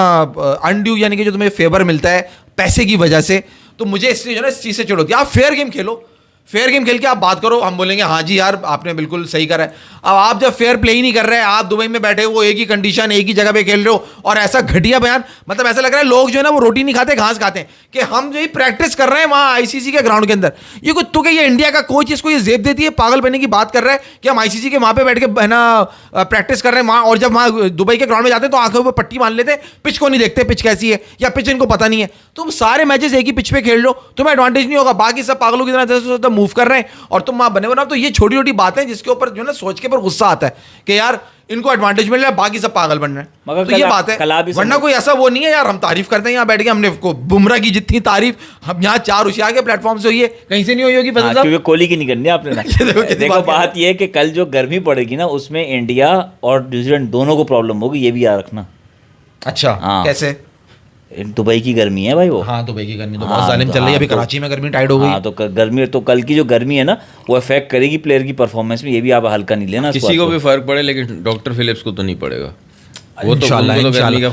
अनड्यू यानी कि जो तुम्हें फेवर मिलता है पैसे की वजह से, तो मुझे इसलिए जो ना इस चीज़ से चिढ़ होती है। आप फेयर गेम खेलो, फेयर गेम खेल के आप बात करो, हम बोलेंगे हाँ जी यार आपने बिल्कुल सही करा है। अब आप जब फेयर प्ले ही नहीं कर रहे हैं, आप दुबई में बैठे हो, एक ही कंडीशन एक ही जगह पे खेल रहे हो, और ऐसा घटिया बयान, मतलब ऐसा लग रहा है लोग जो है ना वो रोटी नहीं खाते घास खाते हैं, कि हम जो ही प्रैक्टिस कर रहे हैं वहाँ आईसीसी के ग्राउंड के अंदर। ये कुछ तो कि ये इंडिया का कोच इसको ये जेब देती है, पागल बनने की बात कर रहा है कि हम आईसीसी के वहाँ पे बैठ के है ना प्रैक्टिस कर रहे हैं वहाँ, और जब वहाँ दुबई के ग्राउंड में जाते हैं तो आंखों पर पट्टी मान लेते हैं, पिच को नहीं देखते पिच कैसी है, या पिच इनको पता नहीं है। तुम सारे मैचेस एक ही पिच पे खेल लो, तुम्हें एडवांटेज नहीं होगा, बाकी सब पागलों की तरह मूव कर रहे हैं और तुम वहाँ बने हो ना। तो ये छोटी छोटी बातें जिसके ऊपर जो है ना सोच के पर गुस्सा आता है कि यार इनको एडवांटेज मिल रहा है, बाकी सब पागल बन रहे हैं। मगर तो ये बात है, वरना कोई ऐसा वो नहीं है यार, हम तारीफ करते हैं यहाँ बैठ के, हमने बुमराह की जितनी तारीफ हम यहाँ 4 होशियार के प्लेटफॉर्म से हुई है, कहीं से नहीं हुई होगी। क्योंकि कोहली की नहीं करनी है आपने ना। देखो बात ये है कि कल जो गर्मी पड़ेगी ना उसमें इंडिया और न्यूजीलैंड दोनों को प्रॉब्लम होगी, ये भी याद रखना। अच्छा कैसे? दुबई की गर्मी है भाई वो। हाँ दुबई की गर्मी तो बहुत जालिम चल रही है, अभी कराची में गर्मी टाइट हो गई। हाँ तो गर्मी, तो कल की जो गर्मी है ना वो इफेक्ट करेगी प्लेयर की परफॉर्मेंस में, ये भी आप हल्का नहीं लेना। किसी को भी फर्क पड़े लेकिन डॉक्टर फिलिप्स को तो नहीं पड़ेगा, वो तो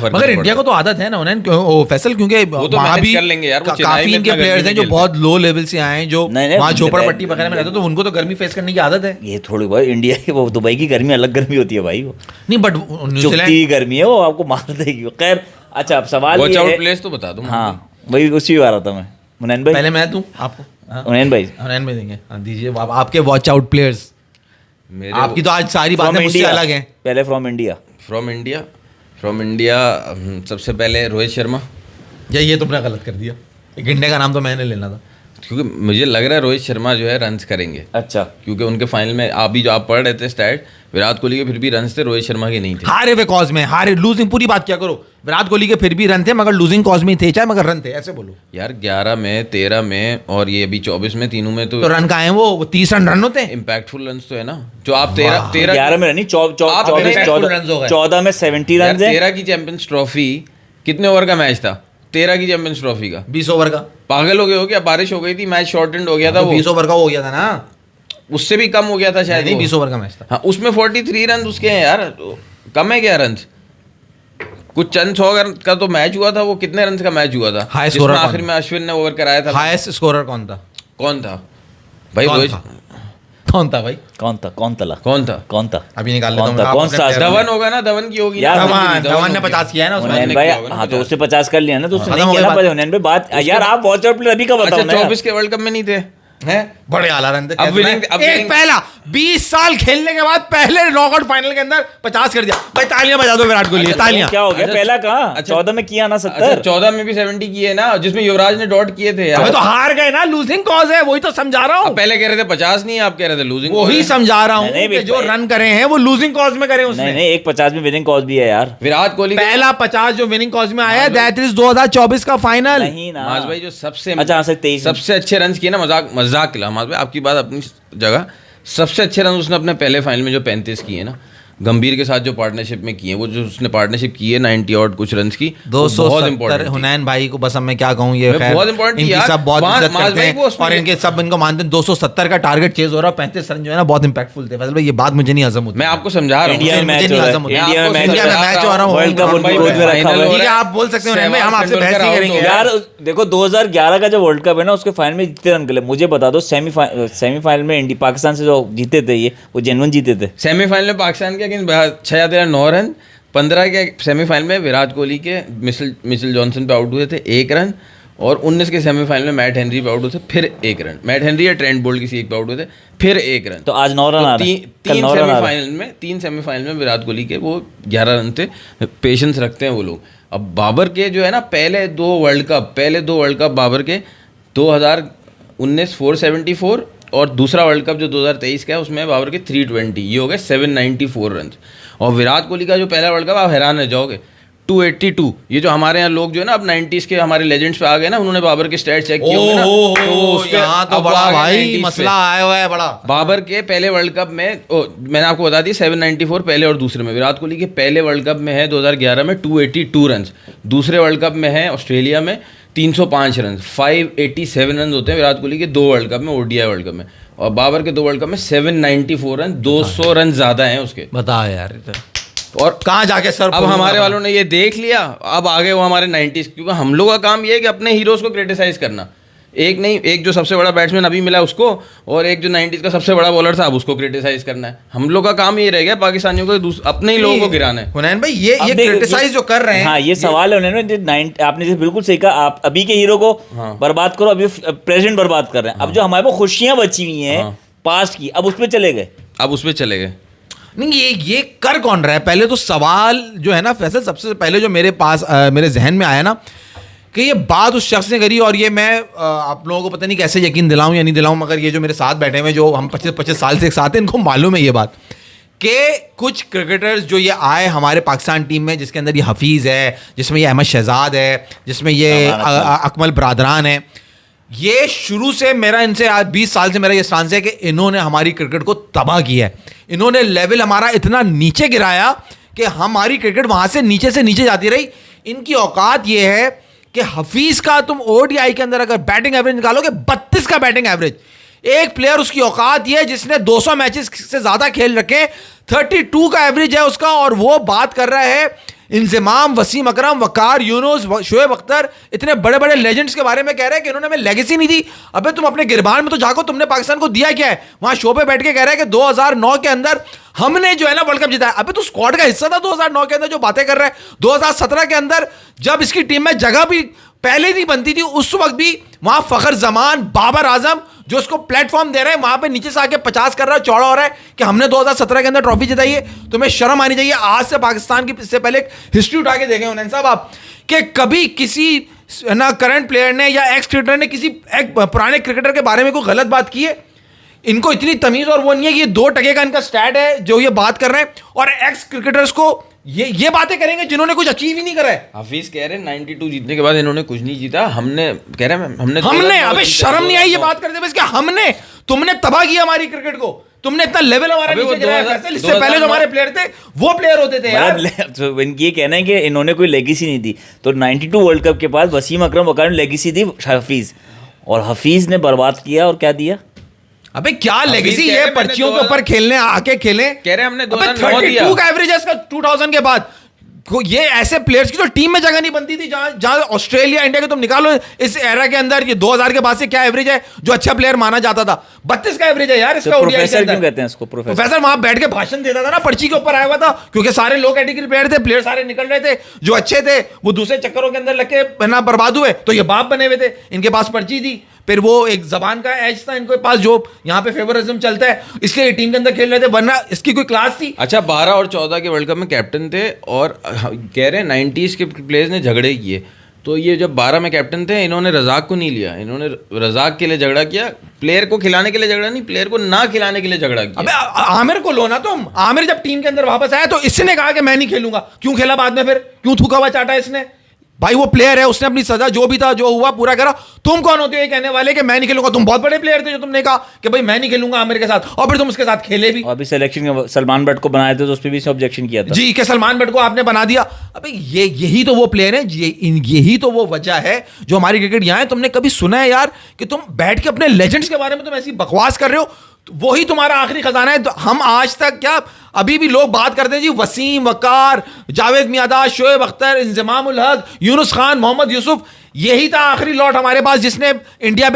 मगर इंडिया को तो आदत है ना उन्हें फैसल, क्योंकि वहाँ भी काफी इनके प्लेयर्स हैं जो बहुत लो लेवल से आए हैं, जो वहाँ झोपड़पट्टी वगैरह में रहते हैं, तो उनको तो गर्मी फेस करने की आदत है। ये थोड़ी बहुत इंडिया की, वो दुबई की गर्मी अलग गर्मी होती है भाई, वो नहीं बट न्यूजीलैंड की गर्मी है वो आपको मार देगी। खैर अच्छा अब सवाल ये है, प्लेस तो बता दूं। हाँ वही उसी आ रहा था मैं। मुनैन भाई पहले मैं दूं आपको, मुनैन भाई देंगे, दीजिए आपके वॉच आउट प्लेयर्स। आपकी तो आज सारी बातें मुझसे अलग हैं। पहले फ्रॉम इंडिया सबसे पहले रोहित शर्मा। ये तुमने गलत कर दिया, गिंडे का नाम तो मैंने लेना था, क्योंकि मुझे लग रहा है रोहित शर्मा जो है रन्स करेंगे। अच्छा, क्योंकि उनके फाइनल में आप पढ़ रहे थे स्टैट, विराट कोहली के फिर भी रन्स थे, रोहित शर्मा के नहीं थे। हारे वे कॉज में, हारे लूजिंग, पूरी बात क्या करो, विराट कोहली के फिर भी रन थे मगर लूजिंग कॉज में थे, चाहे मगर रन थे, ऐसे बोलो यार। 11 में, 13 में और ये अभी 24 में, तीनों में तो रन का है वो 30 रन होते हैं। इंपैक्टफुल रन तो है ना, जो आप 11 में नहीं 14 में 70 रन। 13 की चैंपियंस ट्रॉफी कितने ओवर का मैच था? 13 की चैंपियंस ट्रॉफी का 20 ओवर का। पागल हो गए हो क्या? बारिश हो गई थी, मैच शॉर्ट एंड हो गया था, वो 20 ओवर का हो गया था ना। उससे भी कम हो गया था शायद नहीं, वो। 20 ओवर का मैच था। हाँ, उसमें 43 रन उसके हैं यार, कम है क्या रन? कुछ चंद 100 रन का तो मैच हुआ था, वो कितने रन का मैच हुआ था? हाईएस्ट जिसमें स्कोरर आखिर में अश्विन ने ओवर कराया था। हाईएस्ट स्कोरर कौन था? कौन था भाई? कौन रोहित। था? कौन था भाई? कौन था? कौन तला? कौन था? कौन था? अभी निकाल लेता कौन हूँ। था? आप कौन अपने सा? player धवन होगा ना, धवन की होगी यार, ना? धवन ने होगी। 50 किया है ना उसमें। हुनैन ने भाई, किया होगा ना हाँ तो 50। उससे 50 कर लिया ना, तो उसने खत्म नहीं हो किया गई ना बात। हुनैन भाई। बात यार, आप वॉच आउट प्लेयर अभी का बताओ अच्छा, ना यार। 24 के वर्ल्ड कप में नहीं थे? हैं? बड़े आला रन थे। अब winning- अब एक winning- पहला 20 साल खेलने के बाद पहले नॉकआउट फाइनल के अंदर 50 कर दिया भाई। तालियां बजा दो विराट कोहली, तालियां। क्या हो गया? अच्छा, पहला कहाँ? अच्छा। 14 में किया ना, अच्छा, 70। 14 में भी 70 किए ना, जिसमें युवराज ने डॉट किए थे यार। अबे तो हार गए ना, लूजिंग कॉज है, वही तो समझा रहा अब हूँ। पहले कह रहे थे 50 नहीं, आप कह रहे थे लूजिंग। वही समझा रहा हूँ नहीं, कि जो भाई। रन करे हैं वो लूजिंग कॉज में करे नहीं उसने। नहीं, एक 50 में विनिंग कॉज भी है यार। विराट कोहली का- पहला 50 जो विनिंग कॉज में आया, दैट इज 2024 का फाइनल। नहीं ना माज भाई जो सबसे अच्छा, हाँ, 23 सबसे अच्छे रन किए ना, मजाक मजाक किला माज भाई, आपकी बात अपनी जगह। सबसे अच्छे रन उसने अपने पहले फाइनल में जो 35 किए ना, गंभीर के साथ जो पार्टनरशिप में किए, वो जो उसने पार्टनरशिप की है 90 और कुछ रन की, वो बहुत 270 इंपॉर्टेंट। हुनैन भाई को बस अब मैं क्या कहूँ, ये मैं खैर बहुत important इनकी यार। सब बहुत वहाँ इज्जत माज करते भाई हैं को उसमें- और इनके सब इनको मानते हैं। 270 का टारगेट चेज हो रहा है, 35 रन जो है ना बहुत इंपैक्टफुल थे। फैसल भाई ये बात मुझे नहीं हजम होती। मैं आपको समझा रहा हूँ। इंडिया में मुझे मैच नहीं हो रहा हजम है, होता। इंडिया में मैच इंडिया में मैच हो रहा हूँ, वर्ल्ड कप मुंबई उनको में में रखा final हुआ है। हो ठीक है, रहा है। आप बोल सकते हो हुनैन भाई, हम आपसे सहवाग बहस नहीं तेंदुलकर करेंगे out हो यार। यार देखो, 2011 का जो वर्ल्ड कप है ना, उसके फाइनल में जितने रन करे मुझे बता दो। सेमीफाइनल में पाकिस्तान से जो जीते थे, ये वो जेन्युइन जीते थे। सेमीफाइनल में पाकिस्तान के अगेंस्ट 6-9 रन, 15 के सेमीफाइनल में विराट कोहली के मिचेल जॉनसन पे आउट हुए थे 1 रन, और 19 के सेमीफाइनल में मैट हेनरी पे आउट हुए थे फिर 1 रन। मैट हेनरी या ट्रेंट बोल्ट किसी एक पे आउट हुए थे फिर 1 रन। तो आज 9 रन आ रहे हैं, कल 9 रन आ रहे हैं। तीन सेमीफाइनल में विराट कोहली के वो 11 रन थे। पेशेंस रखते हैं वो लोग। अब बाबर के जो है ना, पहले दो वर्ल्ड कप बाबर के 2019 474 और दूसरा वर्ल्ड कप जो 2023 का है उसमें बाबर के 320, ये हो गए 794 रन। और विराट कोहली का जो पहला वर्ल्ड कप, आप हैरान रह जाओगे, 282। ये जो हमारे यहाँ लोग जो है ना अब 90s के हमारे लेजेंड्स पे आ गए ना, उन्होंने बाबर के स्टैट्स चेक किए होंगे ना, तो उसके यहाँ तो अब वो बड़ा आ गए भाई 90s पे। मसला आया हुआ है बड़ा। बाबर के पहले वर्ल्ड कप में मैंने आपको बता दी 794 पहले और दूसरे में। विराट कोहली के पहले वर्ल्ड कप में है 2011 में 282 रन, दूसरे वर्ल्ड कप में है ऑस्ट्रेलिया में 305 रन, 587 रन होते हैं विराट कोहली के 2 वर्ल्ड कप में, ओडीआई वर्ल्ड कप में। और बाबर के 2 वर्ल्ड कप में 794 रन, 200 रन ज्यादा हैं उसके। बता यार इधर और कहाँ जाके सर अब हमारे वालों ने ये देख लिया, अब आगे वो हमारे 90s, क्योंकि हम लोगों का काम ये है कि अपने हीरोज को क्रिटिसाइज करना। एक नहीं, एक जो सबसे बड़ा बैट्समैन अभी मिला उसको, और एक जो 90s का सबसे बड़ा बॉलर था अब उसको क्रिटिसाइज करना है। हम लोग का काम ये रह गया पाकिस्तानियों को अपने ही लोगों को गिराना है। हुनैन भाई ये अब देखो, क्रिटिसाइज जो कर रहे हैं, हाँ, ये सवाल है उन्होंने आपने जैसे बिल्कुल सही कहा। आप अभी के हीरो को बर्बाद करो, अभी प्रेजेंट बर्बाद कर रहे हैं। अब जो हमारे पास खुशियां बची हुई हैं पास्ट की, अब उस पर चले गए। अब उसमें चले गए। नहीं ये कर कौन रहा है? पहले तो सवाल जो है ना फैसल, सबसे पहले जो मेरे पास मेरे जहन में आया ना, कि ये बात उस शख्स ने करी, और ये मैं आप लोगों को पता नहीं कैसे यकीन दिलाऊं या नहीं दिलाऊं, मगर ये जो मेरे साथ बैठे हुए जो हम 25 साल से एक साथ हैं, इनको मालूम है ये बात कि कुछ क्रिकेटर्स जो ये आए हमारे पाकिस्तान टीम में, जिसके अंदर ये हफीज़ है, जिसमें ये अहमद शहजाद है, जिसमें ये अकमल बरादरान है, ये शुरू से मेरा इनसे आज 20 साल से मेरा ये स्टांस है कि इन्होंने हमारी क्रिकेट को तबाह किया है। इन्होंने लेवल हमारा इतना नीचे गिराया कि हमारी क्रिकेट वहाँ से नीचे जाती रही। इनकी औकात ये है कि हफीज़ का तुम ओडीआई के अंदर अगर बैटिंग एवरेज निकालोगे 32 का बैटिंग एवरेज, एक प्लेयर उसकी औकात ये है जिसने 200 मैचेस से ज़्यादा खेल रखे, 32 का एवरेज है उसका, और वो बात कर रहा है इंजमाम, वसीम अकरम, वकार यूनुस, शोएब अख्तर, इतने बड़े बड़े लेजेंड्स के बारे में कह रहे हैं कि इन्होंने हमें लेगेसी नहीं दी। अबे तुम अपने गिरबान में तो जाको, तुमने पाकिस्तान को दिया क्या है? वहां शो पे बैठ के कह रहा है कि 2009 के अंदर हमने जो है ना वर्ल्ड कप जीता है। अबे तू स्क्वाड का हिस्सा था 2009 के अंदर, जो बातें कर रहा है। 2017 के अंदर जब इसकी टीम में जगह भी पहले नहीं बनती थी, उस वक्त भी वहां फखर जमान, बाबर आजम जो उसको प्लेटफॉर्म दे रहे हैं, वहां पे नीचे से आके 50 कर रहा है, चौड़ा हो रहा है कि हमने 2017 के अंदर ट्रॉफी जिताई है। तुम्हें शर्म आनी चाहिए। आज से पाकिस्तान की इससे पहले एक हिस्ट्री उठा के देखें हुनैन साहब आप, कि कभी किसी ना करंट प्लेयर ने या एक्स क्रिकेटर ने किसी एक पुराने क्रिकेटर के बारे में कोई गलत बात की है? इनको इतनी तमीज और वो नहीं है कि ये 2 टके का इनका स्टैट है जो ये बात कर रहे हैं, और एक्स क्रिकेटर्स को ये बातें करेंगे जिन्होंने कुछ अचीव ही नहीं करा है। हफीज कह रहे हैं 92 जीतने के बाद इन्होंने कुछ नहीं जीता। हमने कह रहे हैं हमने अबे शर्म नहीं आई ये बात करते हुए, हमने, तुमने तबाह किया हमारी क्रिकेट को, तुमने इतना लेवल हमारा नीचे गिराया। फैसल, इससे पहले जो हमारे प्लेयर थे वो प्लेयर होते थे यार। तो ये कहना है कि इन्होंने कोई लेगेसी नहीं दी, तो 92 वर्ल्ड कप के बाद वसीम अकरम वकार ने लेगेसी दी हफीज, और हफीज ने बर्बाद किया और क्या दिया? अबे क्या लेगेसी कह है, रहे मैंने पर्चियों के 2000 ऊपर खेलने आके खेले। कह रहे हमने अबे 2009 दिया। 32 का एवरेज है इसका 2000 के बाद। ये ऐसे प्लेयर्स की तो टीम में जगह नहीं बनती थी, जहां ऑस्ट्रेलिया इंडिया के तुम निकालो इस एरा के अंदर। ये 2000 के बाद से क्या एवरेज है जो अच्छा प्लेयर माना जाता था? 32 का एवरेज है यार इसका। तो ODI के प्रोफेसर अंदर क्यों कहते हैं इसको? प्रोफेसर वहां बैठ के भाषण देता था ना, पर्ची के ऊपर आया हुआ था, क्योंकि सारे लो कैटेगरी प्लेयर सारे निकल रहे थे, जो अच्छे थे वो दूसरे चक्करों के अंदर लग के ना बर्बाद हुए, तो ये बाप बने हुए थे, इनके पास पर्ची थी। फिर वो एक जबान का एज था इनके पास, जो यहाँ पे फेवरिज्म चलता है, इसलिए टीम के अंदर खेल रहे थे, वरना इसकी कोई क्लास थी। अच्छा 12 और 14 के वर्ल्ड कप में कैप्टन थे, और कह रहे हैं 90s के प्लेयर्स ने झगड़े किए, तो ये जब 12 में कैप्टन थे इन्होंने रजाक को नहीं लिया, इन्होंने रजाक के लिए झगड़ा किया, प्लेयर को खिलाने के लिए झगड़ा नहीं, प्लेयर को ना खिलाने के लिए झगड़ा किया। अबे आमिर को लो ना तुम। आमिर जब टीम के अंदर वापस आया तो इसने कहा कि मैं नहीं खेलूंगा, क्यों खेला बाद में? फिर क्यों थूका हुआ चाटा इसने? भाई वो प्लेयर है, उसने अपनी सजा जो भी था, जो हुआ पूरा करा। तुम कौन होते हो ये कहने वाले कि मैं नहीं खेलूंगा? तुम बहुत बड़े प्लेयर थे जो तुमने कहा कि भाई मैं नहीं खेलूंगा आमिर के साथ, और फिर तुम उसके साथ खेले भी। और अभी सिलेक्शन में सलमान बट को बनाए थे तो उस पर भी ऑब्जेक्शन किया था जी, के सलमान बट को आपने बना दिया। अबे यही तो वो प्लेयर है, यही तो वो वजह है जो हमारी क्रिकेट यहाँ है। तुमने कभी सुना है यार कि तुम बैठ के अपने लेजेंड्स के बारे में तुम ऐसी बकवास कर रहे हो? वही तुम्हारा आखिरी खजाना है। तो हम आज तक क्या, अभी भी लोग बात करते हैं जी, वसीम, वकार, जावेद मियादाद, शोएब अख्तर, इंजमाम उल हक, यूनुस खान, मोहम्मद यूसुफ, यही था आखिरी लॉट हमारे पास जिसने इंडिया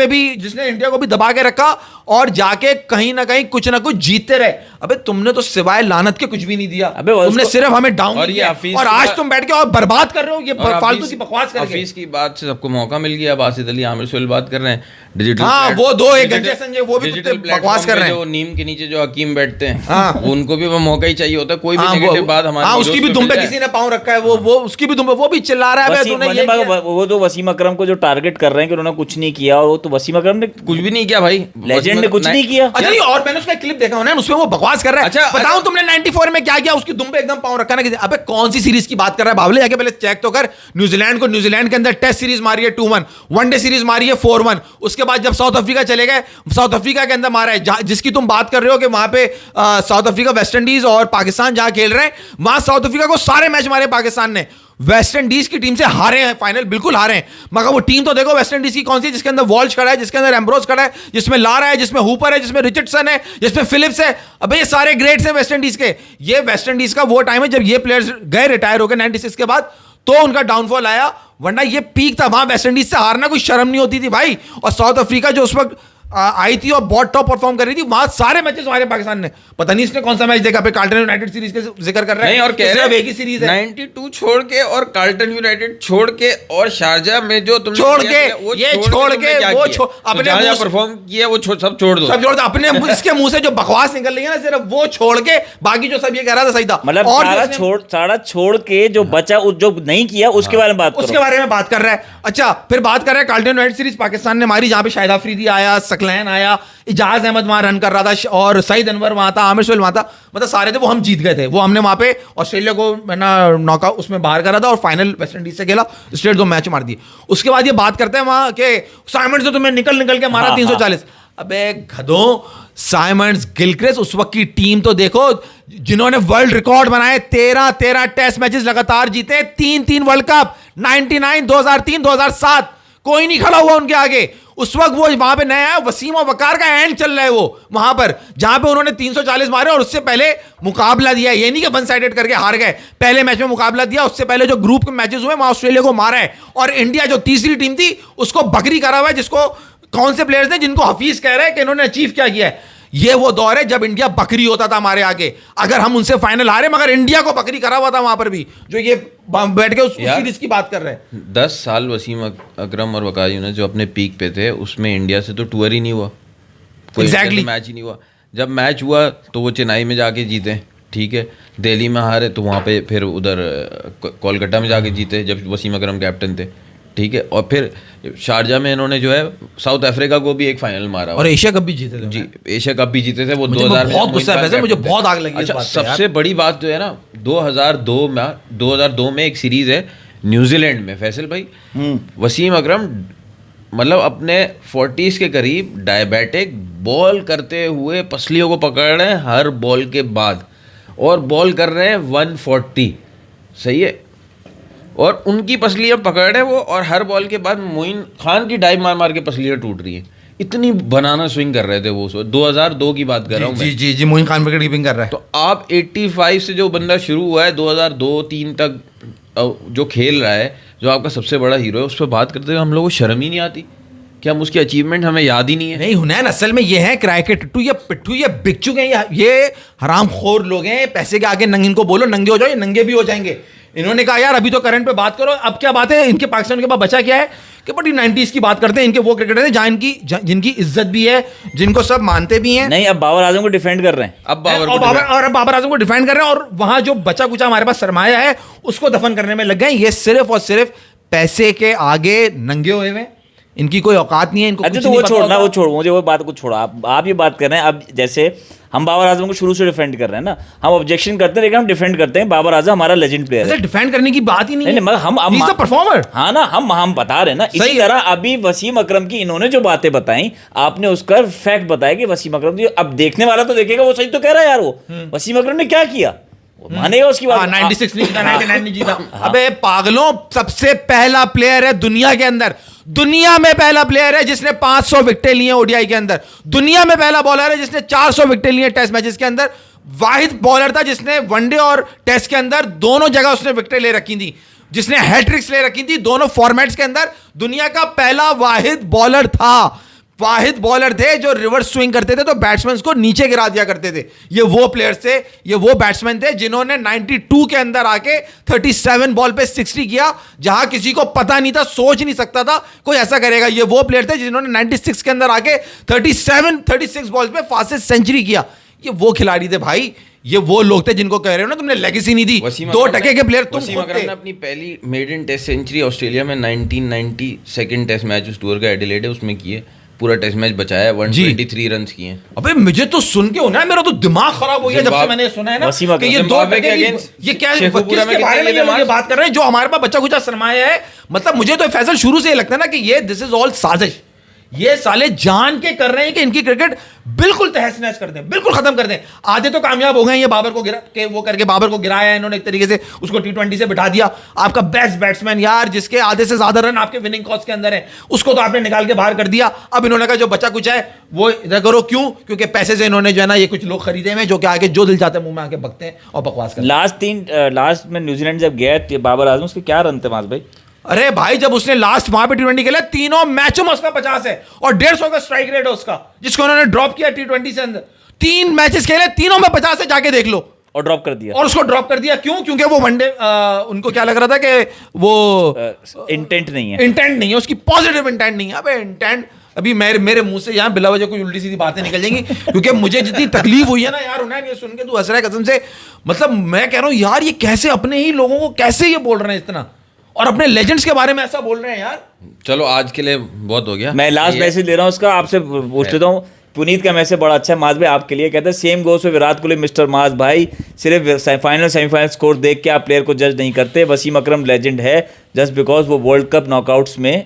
को भी दबा के रखा और जाके कहीं ना कहीं कुछ ना कुछ जीतते रहे। अबे तुमने तो सिवाय लानत के कुछ भी नहीं दिया, तुमने सिर्फ हमें डाउन और किया, और आज तुम बैठ के और बर्बाद कर रहे हो ये फालतू की बकवास करके। हफीज की बात से सबको मौका मिल गया, बासित अली, आमिर सुहेल बात कर रहे हैं डिजिटल। हाँ, वो दो एक गंजे संजय वो भी कुत्ते बकवास कर रहे हैं। जो नीम के नीचे जो हकीम बैठते हैं, हाँ, उनको भी वो मौका ही चाहिए होता है। कोई भी नेगेटिव बात हमारे, हाँ, उसकी भी दुम पे किसी ने पाँव रखा है, वो उसकी भी दुम पे वो भी चिल्ला रहा है तूने ये किया। वो तो वसीम अकरम को जो टारगेट कर रहे हैं कि उन्होंने कुछ नहीं किया, और वो तो वसीम अकरम ने कुछ भी नहीं किया भाई, लेजेंड ने कुछ नहीं किया। अच्छा, और मैंने उसका क्लिप देखा होना, उसमें वो बकवास कर रहा है। अच्छा, बताओ तुमने 94 में क्या किया? उसकी दुम पे एकदम पाँव रखा ना किसी। अबे कौन सी सीरीज की बात कर रहा है बाबले? जाके पहले चेक तो कर। न्यूजीलैंड के अंदर टेस्ट सीरीज मारी है 2-1, वनडे सीरीज मारी है 4-1। उसके बाद जब साउथ अफ्रीका चले गए, साउथ अफ्रीका के अंदर मारा है, जिसकी तुम बात कर रहे हो कि वहां पे साउथ अफ्रीका, वेस्ट इंडीज और पाकिस्तान जहां खेल रहे हैं, वहां साउथ अफ्रीका को सारे मैच मारे पाकिस्तान ने। वेस्ट इंडीज की टीम से हारे हैं फाइनल, बिल्कुल हारे हैं। मगर वो टीम तो देखो वेस्ट इंडीज की कौन सी, जिसके अंदर वॉल्श खड़ा है, जिसके अंदर एम्ब्रोस खड़ा है, जिसमें लारा है, जिसमें हुपर है, जिसमें रिचर्डसन है, जिसमें फिलिप्स है। अबे ये सारे ग्रेट्स हैं वेस्ट इंडीज के। ये वेस्ट इंडीज का वो टाइम है जब ये प्लेयर्स गए रिटायर हो गए 96 के बाद, तो उनका डाउनफॉल आया, वरना ये पीक था। वहां वेस्ट इंडीज से हारना कोई शर्म नहीं होती थी भाई। और साउथ अफ्रीका जो उस वक्त आई थी और बहुत टॉप परफॉर्म कर रही थी, वहां सारे मैचेस हमारे पाकिस्तान ने, पता नहीं इसने कौन सा मैच देखा। पे कार्ल्टन यूनाइटेड सीरीज के जिक्र कर रहे हैं, नहीं, और कह रहे हैं एक ही सीरीज है 92 छोड़ के और कार्ल्टन यूनाइटेड छोड़ के और शारजा में जो तुमने छोड़ के ये छोड़ के वो अपने जहां परफॉर्म किया वो सब छोड़ दो, सब छोड़ दो। अपने इसके मुंह से जो बकवास निकल रही है ना, सिर्फ वो छोड़ के बाकी जो सब ये कह रहा था सही था। मतलब सारा छोड़ के जो बचा, जो नहीं किया उसके बारे में बात करो, उसके बारे में बात कर रहा है। अच्छा, फिर बात कर रहा है कार्ल्टन यूनाइटेड सीरीज पाकिस्तान ने मारी, जहां पे शाहिद अफरीदी आया, सकलैन आया, इजाज अहमद वहां रन कर रहा था, और सईद अनवर वहां था, आमिर सुहेल वहां था। मतलब सारे थे, वो हम जीत गए थे। वो हमने वहां पे ऑस्ट्रेलिया को नॉकआउट उसमें बाहर करा था, और फाइनल वेस्ट इंडीज से खेला, स्ट्रेट 2 मैच मार दिए। उसके बाद ये बात करते हैं वहां के साइमंड्स ने तुम्हें निकल के मारा 340। अबे गधों, साइमंड्स, गिलक्रिस्ट, उस वक्त की टीम तो देखो जिन्होंने वर्ल्ड रिकॉर्ड बनाए, 13 टेस्ट मैचेस लगातार जीते, 3 वर्ल्ड कप, 99, 2003, 2007, कोई नहीं खड़ा हुआ उनके आगे। उस वक्त वो वहां पे नया है, वसीम और वकार का एंड चल रहा है वो वहां पर, जहां पे उन्होंने 340 मारे, और उससे पहले मुकाबला दिया। ये नहीं कि वन साइडेड करके हार गए, पहले मैच में मुकाबला दिया, उससे पहले जो ग्रुप के मैचेस हुए वहां ऑस्ट्रेलिया को मारा है। और इंडिया जो तीसरी टीम थी उसको बकरी करा हुआ है, जिसको कौन से प्लेयर्स ने, जिनको हफीज कह रहे हैं कि इन्होंने अचीव क्या किया है। ये वो दौर है जब इंडिया बकरी होता था हमारे आगे, अगर हम उनसे फाइनल हारे, मगर इंडिया को बकरी करा हुआ था वहां पर भी, जो ये बैठ के उस सीरीज की बात कर रहे हैं। 10 साल वसीम अकरम और वकार यूनुस जो अपने पीक पे थे, उसमें इंडिया से तो टूर ही नहीं हुआ, कोई मैच ही नहीं हुआ। जब मैच हुआ तो वो चेन्नई में जाके जीते, ठीक है, दिल्ली में हारे तो वहाँ पे फिर उधर कोलकाता में जाके जीते जब वसीम अकरम कैप्टन थे, ठीक है, और फिर शारजा में इन्होंने जो है साउथ अफ्रीका को भी एक फाइनल मारा, और एशिया कप भी जीते थे। जी, एशिया कप भी जीते थे वो 2000 में। बहुत गुस्सा है, मुझे बहुत आग लगी। अच्छा, सबसे बड़ी बात जो है ना, 2002 में एक सीरीज है न्यूजीलैंड में, फैसल भाई, वसीम अकरम मतलब अपने 40s के करीब डायबिटिक, बॉल करते हुए पसलियों को पकड़ रहे हैं हर बॉल के बाद, और बॉल कर रहे हैं 140, सही है, और उनकी पसलियाँ पकड़ रहे वो, और हर बॉल के बाद मोइन खान की डाइव मार के पसलियाँ टूट रही हैं। इतनी बनाना स्विंग कर रहे थे वो 2002 की बात कर रहा हूँ मैं। जी मोइन खान विकेट कीपिंग कर रहा है। तो आप 85 से जो बंदा शुरू हुआ है 2002-3 तक जो खेल रहा है, जो आपका सबसे बड़ा हीरो है, उस पर बात करते हुए हम लोगों को शर्म ही नहीं आती कि हम उसकी अचीवमेंट हमें याद ही नहीं है। नहीं हुनैन, असल में ये है किराए के टट्टू, ये पिट्ठू, ये बिक चुके हैं, ये हरामखोर लोग हैं। पैसे के आगे नंगे, इनको बोलो नंगे हो जाओ, ये नंगे भी हो जाएंगे। इन्होंने कहा यार अभी तो करंट पे बात करो, अब क्या बात है, इनके पाकिस्तान के पास बचा क्या है कि बड़ी 90s की बात करते हैं। इनके वो क्रिकेटर हैं जहाँ जिनकी इज्जत भी है, जिनको सब मानते भी हैं। नहीं, अब बाबर आजम को डिफेंड कर रहे हैं। अब बाबर आजम को डिफेंड कर रहे हैं, और वहां जो बचा कुचा हमारे पास सरमाया है उसको दफन करने में लग गए। ये सिर्फ और सिर्फ पैसे के आगे नंगे हुए हैं, इनकी कोई औकात नहीं है, इनको अच्छा कुछ तो नहीं वो पता छोड़ना, होता। वो छोड़, मुझे वो बात को छोड़ो। आप ये बात कर रहे हैं, अब जैसे हम बाबर आजम को शुरू से डिफेंड कर रहे हैं ना, हम ऑब्जेक्शन करते हैं लेकिन हम डिफेंड करते हैं। बाबर आजम हमारा लेजेंड प्लेयर है, डिफेंड करने की बात ही नहीं है। नहीं, हम He's the performer। हाँ ना, हम बता रहे हैं ना। इसी तरह अभी वसीम अकरम की इन्होंने जो बातें बताई, आपने उसका फैक्ट बताया कि वसीम अकरम जी, अब देखने वाला तो देखेगा, वो सही तो कह रहा है यार। वो वसीम अकरम ने क्या किया, वो मानेगा उसकी बात। 96 नहीं जीता, 99 नहीं जीता। अबे पागलों, सबसे पहला प्लेयर है दुनिया के अंदर, दुनिया में पहला प्लेयर है जिसने 500 विकेटें ली हैं ओडीआई के अंदर। दुनिया में पहला बॉलर है जिसने 400 विकेटें ली हैं टेस्ट मैचेस के अंदर। वाहिद बॉलर था जिसने वनडे और टेस्ट के अंदर दोनों जगह उसने विकेटें ले रखी थी, जिसने हैट्रिक्स ले रखी थी दोनों फॉर्मेट्स के अंदर। दुनिया का पहला वाहिद बॉलर था, वाहिद बॉलर थे जो रिवर्स स्विंग करते थे तो बैट्समैन को नीचे गिरा दिया करते थे। ये वो प्लेयर्स थे, ये वो बैट्समैन थे जिन्होंने 92 के अंदर आके 37 बॉल पे 60 किया, जहां किसी को पता नहीं था, सोच नहीं सकता था कोई ऐसा करेगा। ये वो प्लेयर थे जिन्होंने 96 के अंदर आके 36 बॉल पे फास्टेस्ट सेंचुरी किया। ये वो खिलाड़ी थे भाई, ये वो लोग थे जिनको कह रहे हो ना तुमने लेगेसी नहीं दी। 2 टके के प्लेयर तुम वसीम अकरम ने अपनी पहली मेडन टेस्ट सेंचुरी ऑस्ट्रेलिया में 1990 सेकंड टेस्ट मैच उस टूर का एडिलेड है उसमें किए, पूरा टेस्ट मैच बचाया, 123 रन किए हैं। अबे मुझे तो सुन के होना है, मेरा तो दिमाग खराब हो गया जब से मैंने सुना है ना कि ये 2 टके ये क्या किसके बारे में ये लोग बात कर रहे हैं जो हमारे पास बच्चा कुचा सरमाया है। मतलब मुझे तो फैसल शुरू से ये लगता है ना कि ये दिस इज ऑल साजिश। ये साले जान के कर रहे हैं कि इनकी क्रिकेट बिल्कुल तहस नहस कर दें, बिल्कुल खत्म कर दें। आधे तो कामयाब हो गए, ये बाबर को गिरा के वो करके बाबर को गिराया इन्होंने एक तरीके से, उसको T20 से बिठा दिया। आपका बेस्ट बैट्समैन यार, जिसके आधे से ज्यादा रन आपके विनिंग कॉस्ट के अंदर है, उसको तो आपने निकाल के बाहर कर दिया। अब इन्होंने कहा जो बचा कुछ है वो इधर करो। क्यों? क्योंकि पैसे से इन्होंने जो है ना ये कुछ लोग खरीदे हुए जो कि आगे जो दिल चाहते हैं मुंह में आके बकते हैं और बकवास करते हैं। लास्ट में न्यूजीलैंड जब गया बाबर आजम, उसके क्या रन थे मास भाई? अरे भाई जब उसने लास्ट वहां पे T20 खेला, तीनों मैचों में उसका 50 है और 150 का स्ट्राइक रेट है उसका, जिसको उन्होंने ड्रॉप किया T20 से अंदर। 3 मैचेस खेले, तीनों में 50 है, जाके देख लो। और ड्रॉप कर दिया, और उसको ड्रॉप कर दिया। क्यों? क्योंकि वो वनडे उनको क्या लग रहा था कि वो इंटेंट नहीं है, इंटेंट नहीं है उसकी, पॉजिटिव इंटेंट नहीं है। अबे इंटेंट, अभी मेरे मुंह से यहाँ बिला वजह कोई उल्टी सीधी बातें निकल जाएंगी क्योंकि मुझे जितनी तकलीफ हुई है ना यार उन्हें ये सुन के, तू हंस रहा है कसम से। मतलब मैं कह रहा हूँ यार, ये कैसे अपने ही लोगों को कैसे ये बोल रहे हैं इतना, और अपने लेजेंड्स के बारे में ऐसा बोल रहे हैं यार। चलो आज के लिए बहुत हो गया। मैं लास्ट मैसेज ले रहा हूँ उसका, आपसे पूछ लेता हूँ। पुनीत का मैसेज बड़ा अच्छा है माज भाई आपके लिए, कहते हैं same goes with Virat Kohli mister माज भाई, सिर्फ फाइनल सेमीफाइनल स्कोर देख के आप प्लेयर को जज नहीं करते। वसीम अकरम लेजेंड है जस्ट बिकॉज वो वर्ल्ड कप नॉकआउट्स में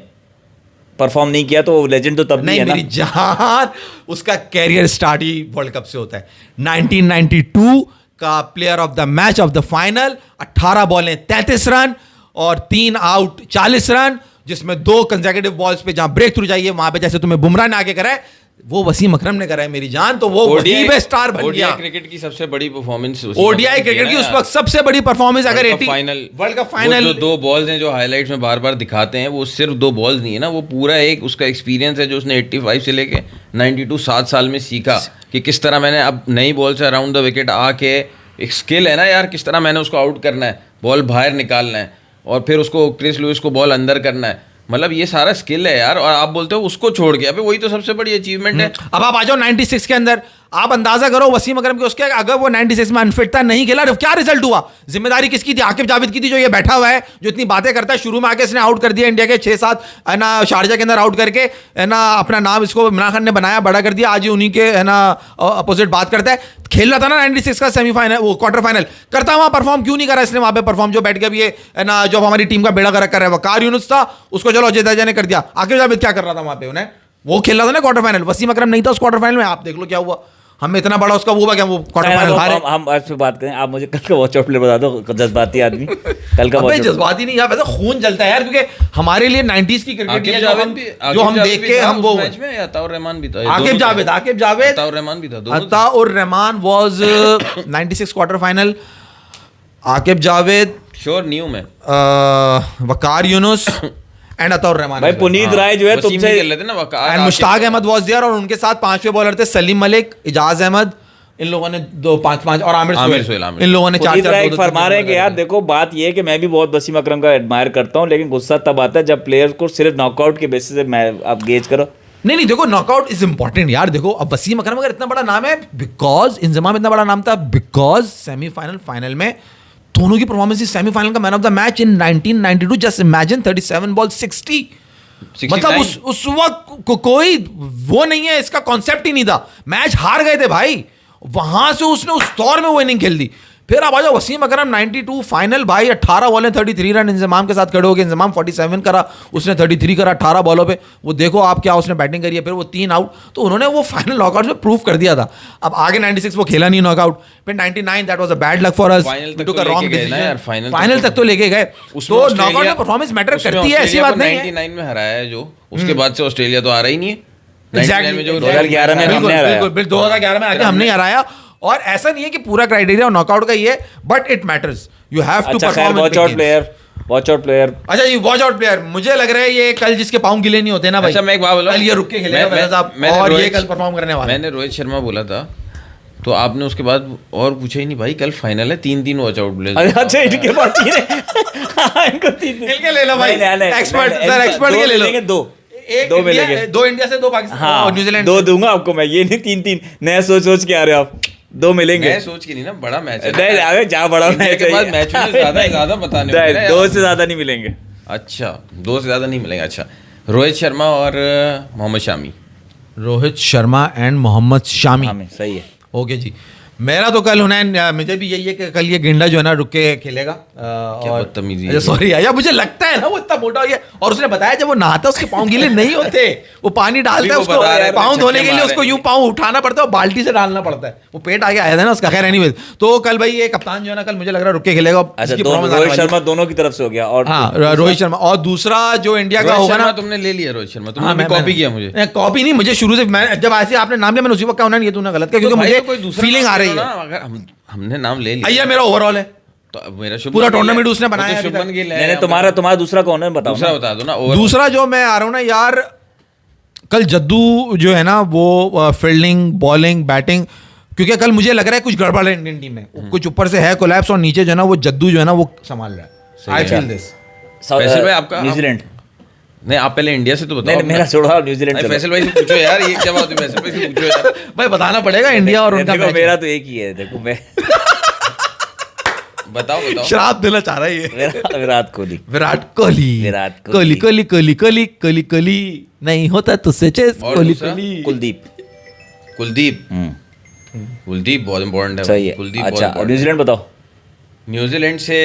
परफॉर्म नहीं किया, तो वो लेजेंड तो तब नहीं है ना। मेरी जान, उसका कैरियर स्टार्ट ही वर्ल्ड कप से होता है। 1992 का player of the match of the final, 18 बॉलें 33 run और 3 आउट 40 रन, जिसमें 2 कंसेक्यूटिव बॉल्स पे जहां ब्रेक थ्रू चाहिए वहां पे जैसे तुम्हें बुमराह ने आगे करा है, वो वसीम अकरम ने करा है मेरी जान। तो वो वही स्टार बन गया। क्रिकेट की सबसे बड़ी परफॉर्मेंस, ओडीआई क्रिकेट की उस वक्त सबसे बड़ी परफॉर्मेंस, अगर 80 वर्ल्ड कप फाइनल, जो 2 बॉल्स हैं जो हाइलाइट्स में बार बार दिखाते हैं, वो सिर्फ 2 बॉल्स नहीं है ना, वो पूरा एक उसका एक्सपीरियंस है जो उसने 85 से लेके 92 7 साल में सीखा कि किस तरह मैंने अब नई बॉल से अराउंड द विकेट आके, एक स्किल है ना यार, किस तरह मैंने उसको आउट करना है, बॉल बाहर निकालना है और फिर उसको क्रिस लुइस को बॉल अंदर करना है। मतलब ये सारा स्किल है यार, और आप बोलते हो उसको छोड़ के, अबे वही तो सबसे बड़ी अचीवमेंट है। अब आप आ जाओ 96 के अंदर, आप अंदाजा करो वसीम अकरम के उसके, अगर वो 96 में अनफिट था, नहीं खेला, क्या रिजल्ट हुआ? जिम्मेदारी किसकी थी? आकिब जावेद की थी, जो ये बैठा हुआ है, जो इतनी बातें करता है। शुरू में आके इसने आउट कर दिया इंडिया के 6-7 है ना, शारजा के अंदर आउट करके है ना, अपना नाम इसको इमरान खान ने बनाया, बड़ा कर दिया। आज ही उन्हीं के है ना अपोजिट बात करता है। खेल रहा था ना 96 का सेमीफाइनल, वो क्वार्टर फाइनल करता, वहां परफॉर्म क्यों नहीं करा इसने? वहां पे परफॉर्म जो बैठ गया है ना, जो हमारी टीम का बेड़ा गर्क कर रहा है, वकार यूनुस था, उसको चलो अजय दर्जा ने कर दिया। आकिब जावेद क्या कर रहा था वहां पे? उन्हें वो खेल रहा था ना क्वार्टर फाइनल, वसीम अकरम नहीं था उस क्वार्टर फाइनल में। आप देख लो क्या हुआ। हम इतना बड़ा उसका वो क्या वो क्वार्टर फाइनल हारे। हम आज पे बात करें, आप मुझे कल का वॉच आउट प्लेयर बता दो, जज्बाती आदमी कल का अबे वॉच आउट। जज्बाती नहीं यार, वैसे खून जलता है यार, क्योंकि हमारे लिए 90s की क्रिकेट है जो हम देख के हम वो मैच में अताउर रहमान भी था, आकिब जावेद अताउर रहमान भी था, दोनों Ataur Rahman was 96 quarter final, Aqib Javed, sure new में वकार यूनुस एंड अताउर रहमान। भाई पुनीत राय जो है तुमसे खेल रहे थे ना Waqar, and Mushtaq Ahmed was there, और उनके साथ पांचवें बॉलर थे सलीम मलिक, इजाज अहमद, इन लोगों ने 2-5-5 और आमिर सोहेल, इन लोगों ने पुनीत राय 4-4 फरमा रहे हैं कि यार देखो बात ये है कि मैं भी बहुत वसीम अकरम का एडमायर करता हूँ, लेकिन गुस्सा तब आता है जब प्लेयर को सिर्फ नॉकआउट के बेसिस से आप गेज करो। नहीं देखो नॉकआउट इज इंपॉर्टेंट यार। देखो अब वसीम अकरम अगर इतना बड़ा नाम है बिकॉज इंजमाम इतना बड़ा नाम था बिकॉज सेमीफाइनल फाइनल में दोनों की परफॉर्मेंस, सेमीफाइनल का man of the match in 1992, just imagine 37 ball 60, मतलब उस वक्त कोई वो नहीं है, इसका कॉन्सेप्ट ही नहीं था, मैच हार गए थे भाई, वहां से उसने उस दौर में वो इनिंग खेल दी। फिर अब आ जाओ वसीम अकरम 92 फाइनल भाई, 18 बॉलें 33 रन, इंजमाम के साथ खड़े हो गए, इंजमाम 47 करा, उसने 33 करा 18 बॉलों पे, वो देखो आप क्या उसने बैटिंग करी है, फिर वो 3 आउट, तो उन्होंने वो फाइनल नॉकआउट में प्रूव कर दिया था। अब आगे 96 वो खेला नहीं नॉकआउट, फिर 99 that was a bad luck for us, final तक तो लेके गए, तो नॉकआउट में परफॉर्मेंस मैटर करती है, ऐसी बात नहीं है। 99 में हराया है जो, उसके बाद से ऑस्ट्रेलिया तो आ रहा ही नहीं है। 2011 में हमने हराया, 2011 में आके हमने हराया, और ऐसा नहीं है कि पूरा क्राइटेरिया नॉकआउट का ही है, but it matters, you have to perform. Watch out player अच्छा ये वॉच आउट प्लेयर, मुझे लग रहा है ये कल जिसके पाँव गिले नहीं होते ना भाई, अच्छा मैं एक बात बोला, कल ये रुक के खेलेगा मेरा साहब, और ये कल परफॉर्म करने वाला है। मैंने रोहित शर्मा बोला था, तो आपने उसके बाद और पूछा ही नहीं भाई, कल फाइनल है, 3 वॉच आउट प्लेयर। अच्छा इनके बाद इनको 3 इनके ले लो भाई, एक्सपर्ट सर, एक्सपर्ट के ले लो, दो मिलेंगे, 2 इंडिया से 2 पाकिस्तान, हाँ न्यूजीलैंड 2 दूंगा आपको मैं, ये नहीं 3 नया सोच के आ रहे हो आप, 2 मिलेंगे। मैं सोच के नहीं ना, बड़ा मैच है, नहीं अबे जा बड़ा मैच के बाद मैच में ज्यादा बताने को मिला है। 2 से ज्यादा नहीं मिलेंगे। अच्छा 2 से ज्यादा नहीं मिलेंगे। अच्छा रोहित शर्मा और मोहम्मद शामी। रोहित शर्मा एंड मोहम्मद शामी, सही है। ओके जी, मेरा तो कल होना है, मुझे भी यही है कि कल ये गेंडा जो है ना रुक के खेलेगा। क्या बदतमीजी है। सॉरी यार, मुझे लगता है ना वो इतना मोटा हो गया, और उसने बताया जब वो नहाता है उसके पाँव गीले नहीं होते, वो पानी डालता है उसको पाँव धोने के लिए, उसको यूं पाँव उठाना पड़ता है, बाल्टी से डालना पड़ता है, वो पेट आगे आया था ना उसका। खैर एनीवेज, तो कल भाई ये कप्तान जो है ना कल मुझे लग रहा है रुक के खेलेगा। रोहित शर्मा दोनों की तरफ से हो गया, और हाँ रोहित शर्मा, और दूसरा जो इंडिया का होगा ना, तुमने ले लिया रोहित शर्मा, तुमने कॉपी किया मुझे। कॉपी नहीं, मुझे शुरू से जब ऐसे आपने नाम लिया मैंने उसी वक्त कहा ये तूने गलत किया, क्योंकि मुझे फीलिंग आ रही है, अगर हमने नाम ले लिया, भैया मेरा ओवरऑल है तो मेरा पूरा टूर्नामेंट उसने बनाया। शुभमन गिल है। नहीं तुम्हारा दूसरा कौन है बताओ, दूसरा बता दो ना। दूसरा जो मैं आ रहा हूँ ना यार, कल जद्दू जो है ना वो फील्डिंग, बॉलिंग, बैटिंग, क्योंकि कल मुझे लग रहा है कुछ गड़बड़ है इंडियन टीम में, कुछ ऊपर से है कोलैप्स, और नीचे जो है ना वो जद्दू जो है ना वो संभाल रहा है। I feel this. फैसल भाई आपका न्यूजीलैंड, नहीं आप पहले इंडिया से तो बताओ। नहीं मेरा छोड़ो, न्यूजीलैंड। फैसल भाई से पूछो यार, ये क्या बात है, फैसल भाई से पूछो यार। भाई बताना पड़ेगा इंडिया और उनका। मेरा तो एक ही है, देखो मैं बताओ श्राप देना चाह रहा है ये। विराट कोहली नहीं होता तुझसे चेस, कोहली। कुलदीप बहुत इंपॉर्टेंट है। सही है। कुलदीप। अच्छा न्यूजीलैंड बताओ। न्यूजीलैंड से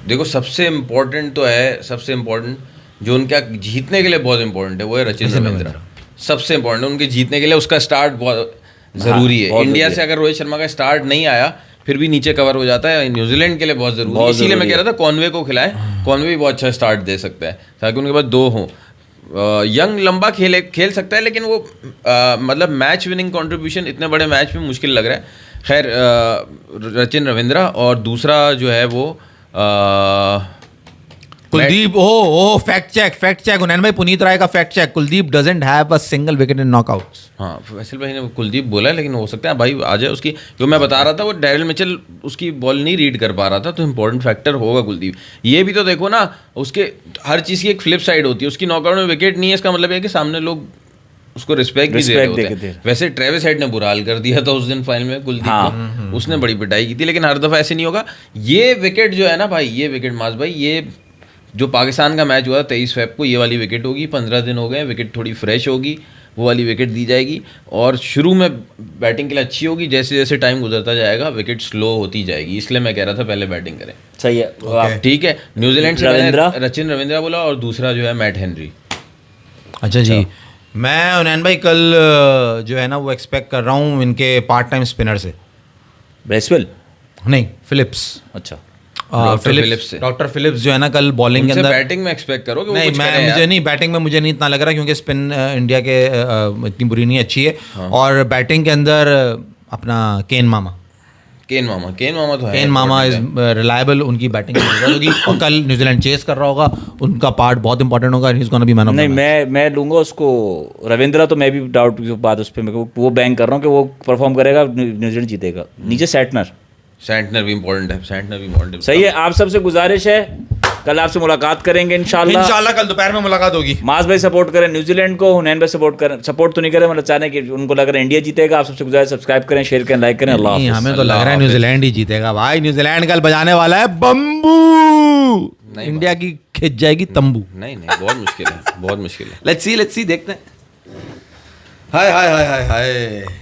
देखो सबसे इम्पोर्टेंट तो है, सबसे इम्पोर्टेंट जो उनका जीतने के लिए बहुत इंपॉर्टेंट है वो है रचिन रविंद्रा। सबसे इंपॉर्टेंट उनके जीतने के लिए उसका स्टार्ट बहुत जरूरी है। इंडिया से अगर रोहित शर्मा का स्टार्ट नहीं आया फिर भी नीचे कवर हो जाता है, न्यूजीलैंड के लिए बहुत जरूरी है। इसीलिए मैं कह रहा था कॉनवे को खिलाएं, कॉनवे भी बहुत अच्छा स्टार्ट दे सकता है ताकि उनके पास 2 हों। यंग लंबा खेल सकता है, लेकिन वो मतलब मैच विनिंग कंट्रीब्यूशन इतने बड़े मैच में मुश्किल लग रहा है। खैर रचिन रविंद्रा, और दूसरा जो है वो कुलदीप। ओ फैक्ट चेक उन्होंने भाई, पुनीत राय का fact check, Kuldeep doesn't have a single wicket in knockouts. हाँ फैसल भाई ने कुलदीप बोला है, लेकिन हो सकता है भाई आ जाए उसकी, जो मैं बता रहा था वो डैरिल मिचेल उसकी बॉल नहीं रीड कर पा रहा था, तो इंपॉर्टेंट फैक्टर होगा कुलदीप। ये भी तो देखो ना, उसके हर चीज़ की एक फ्लिप साइड होती है। उसकी नॉकआउट में विकेट नहीं है, इसका मतलब है कि सामने लोग उसको रिस्पेक्ट भी दे रहे होते हैं। वैसे ट्रेविस हेड ने बुरा हाल कर दिया था उस दिन फाइनल में कुलदीप को, उसने बड़ी पिटाई की थी, लेकिन हर दफ़ा ऐसे नहीं होगा। ये विकेट जो है ना भाई, ये विकेट मास भाई, ये जो पाकिस्तान का मैच हुआ 23 फ़रवरी को, ये वाली विकेट होगी। 15 दिन हो गए, विकेट थोड़ी फ्रेश होगी, वो वाली विकेट दी जाएगी। और शुरू में बैटिंग के लिए अच्छी होगी, जैसे जैसे टाइम गुजरता जाएगा विकेट स्लो होती जाएगी। इसलिए मैं कह रहा था पहले बैटिंग करें। सही है, ठीक है। न्यूजीलैंड से रचिन रविंद्रा बोला, और दूसरा जो है मैट हेनरी। अच्छा जी, मैं उनैन भाई कल जो है ना वो एक्सपेक्ट कर रहा हूँ इनके पार्ट टाइम स्पिनर से। ब्रेसवेल नहीं, फिलिप्स। अच्छा फिलिप्स से। डॉक्टर फिलिप्स जो है ना कल बॉलिंग के उनसे अंदर बैटिंग में एक्सपेक्ट करो कि वो नहीं, कुछ मैं करे मुझे यार। नहीं, बैटिंग में मुझे नहीं इतना लग रहा क्योंकि स्पिन इंडिया के इतनी बुरी नहीं अच्छी है। हाँ। और बैटिंग के अंदर अपना केन मामा केन मामा तो है केन मामा इज रिलायबल, उनकी बैटिंग की जरूरत होगी। और कल न्यूजीलैंड चेस कर रहा होगा, उनका पार्ट बहुत इंपॉर्टेंट होगा, he is gonna be man of the नहीं, मैच। मैं लूंगा उसको रविंद्रा, तो मैं भी डाउट की बात उस पर वो बैंक कर रहा हूँ कि वो परफॉर्म करेगा, न्यूजीलैंड जीतेगा। नीचे सैंटनर भी इम्पोर्टेंट है। सही है। आप सबसे गुजारिश है, कल आपसे मुलाकात करेंगे इंशाल्लाह। इंशाल्लाह कल दोपहर में मुलाकात होगी। मास भाई सपोर्ट करें न्यूजीलैंड को, हुनैन भाई सपोर्ट तो नहीं करें, मतलब चाहने कि उनको लग रहा है इंडिया जीतेगा। आप सबसे गुजारिश, सब्सक्राइब करें, शेयर करें, लाइक करें। अल्लाह नहीं, हाफिज़। हमें तो लग अल्लाह रहा है हाफिज़। न्यूजीलैंड ही जीतेगा भाई। न्यूजीलैंड कल बजाने वाला है बम्बू, इंडिया की खिंच जाएगी तंबू। नहीं बहुत मुश्किल है, बहुत मुश्किल है। लेट्स सी देखते हैं। हाय हाय हाय हाय हाय।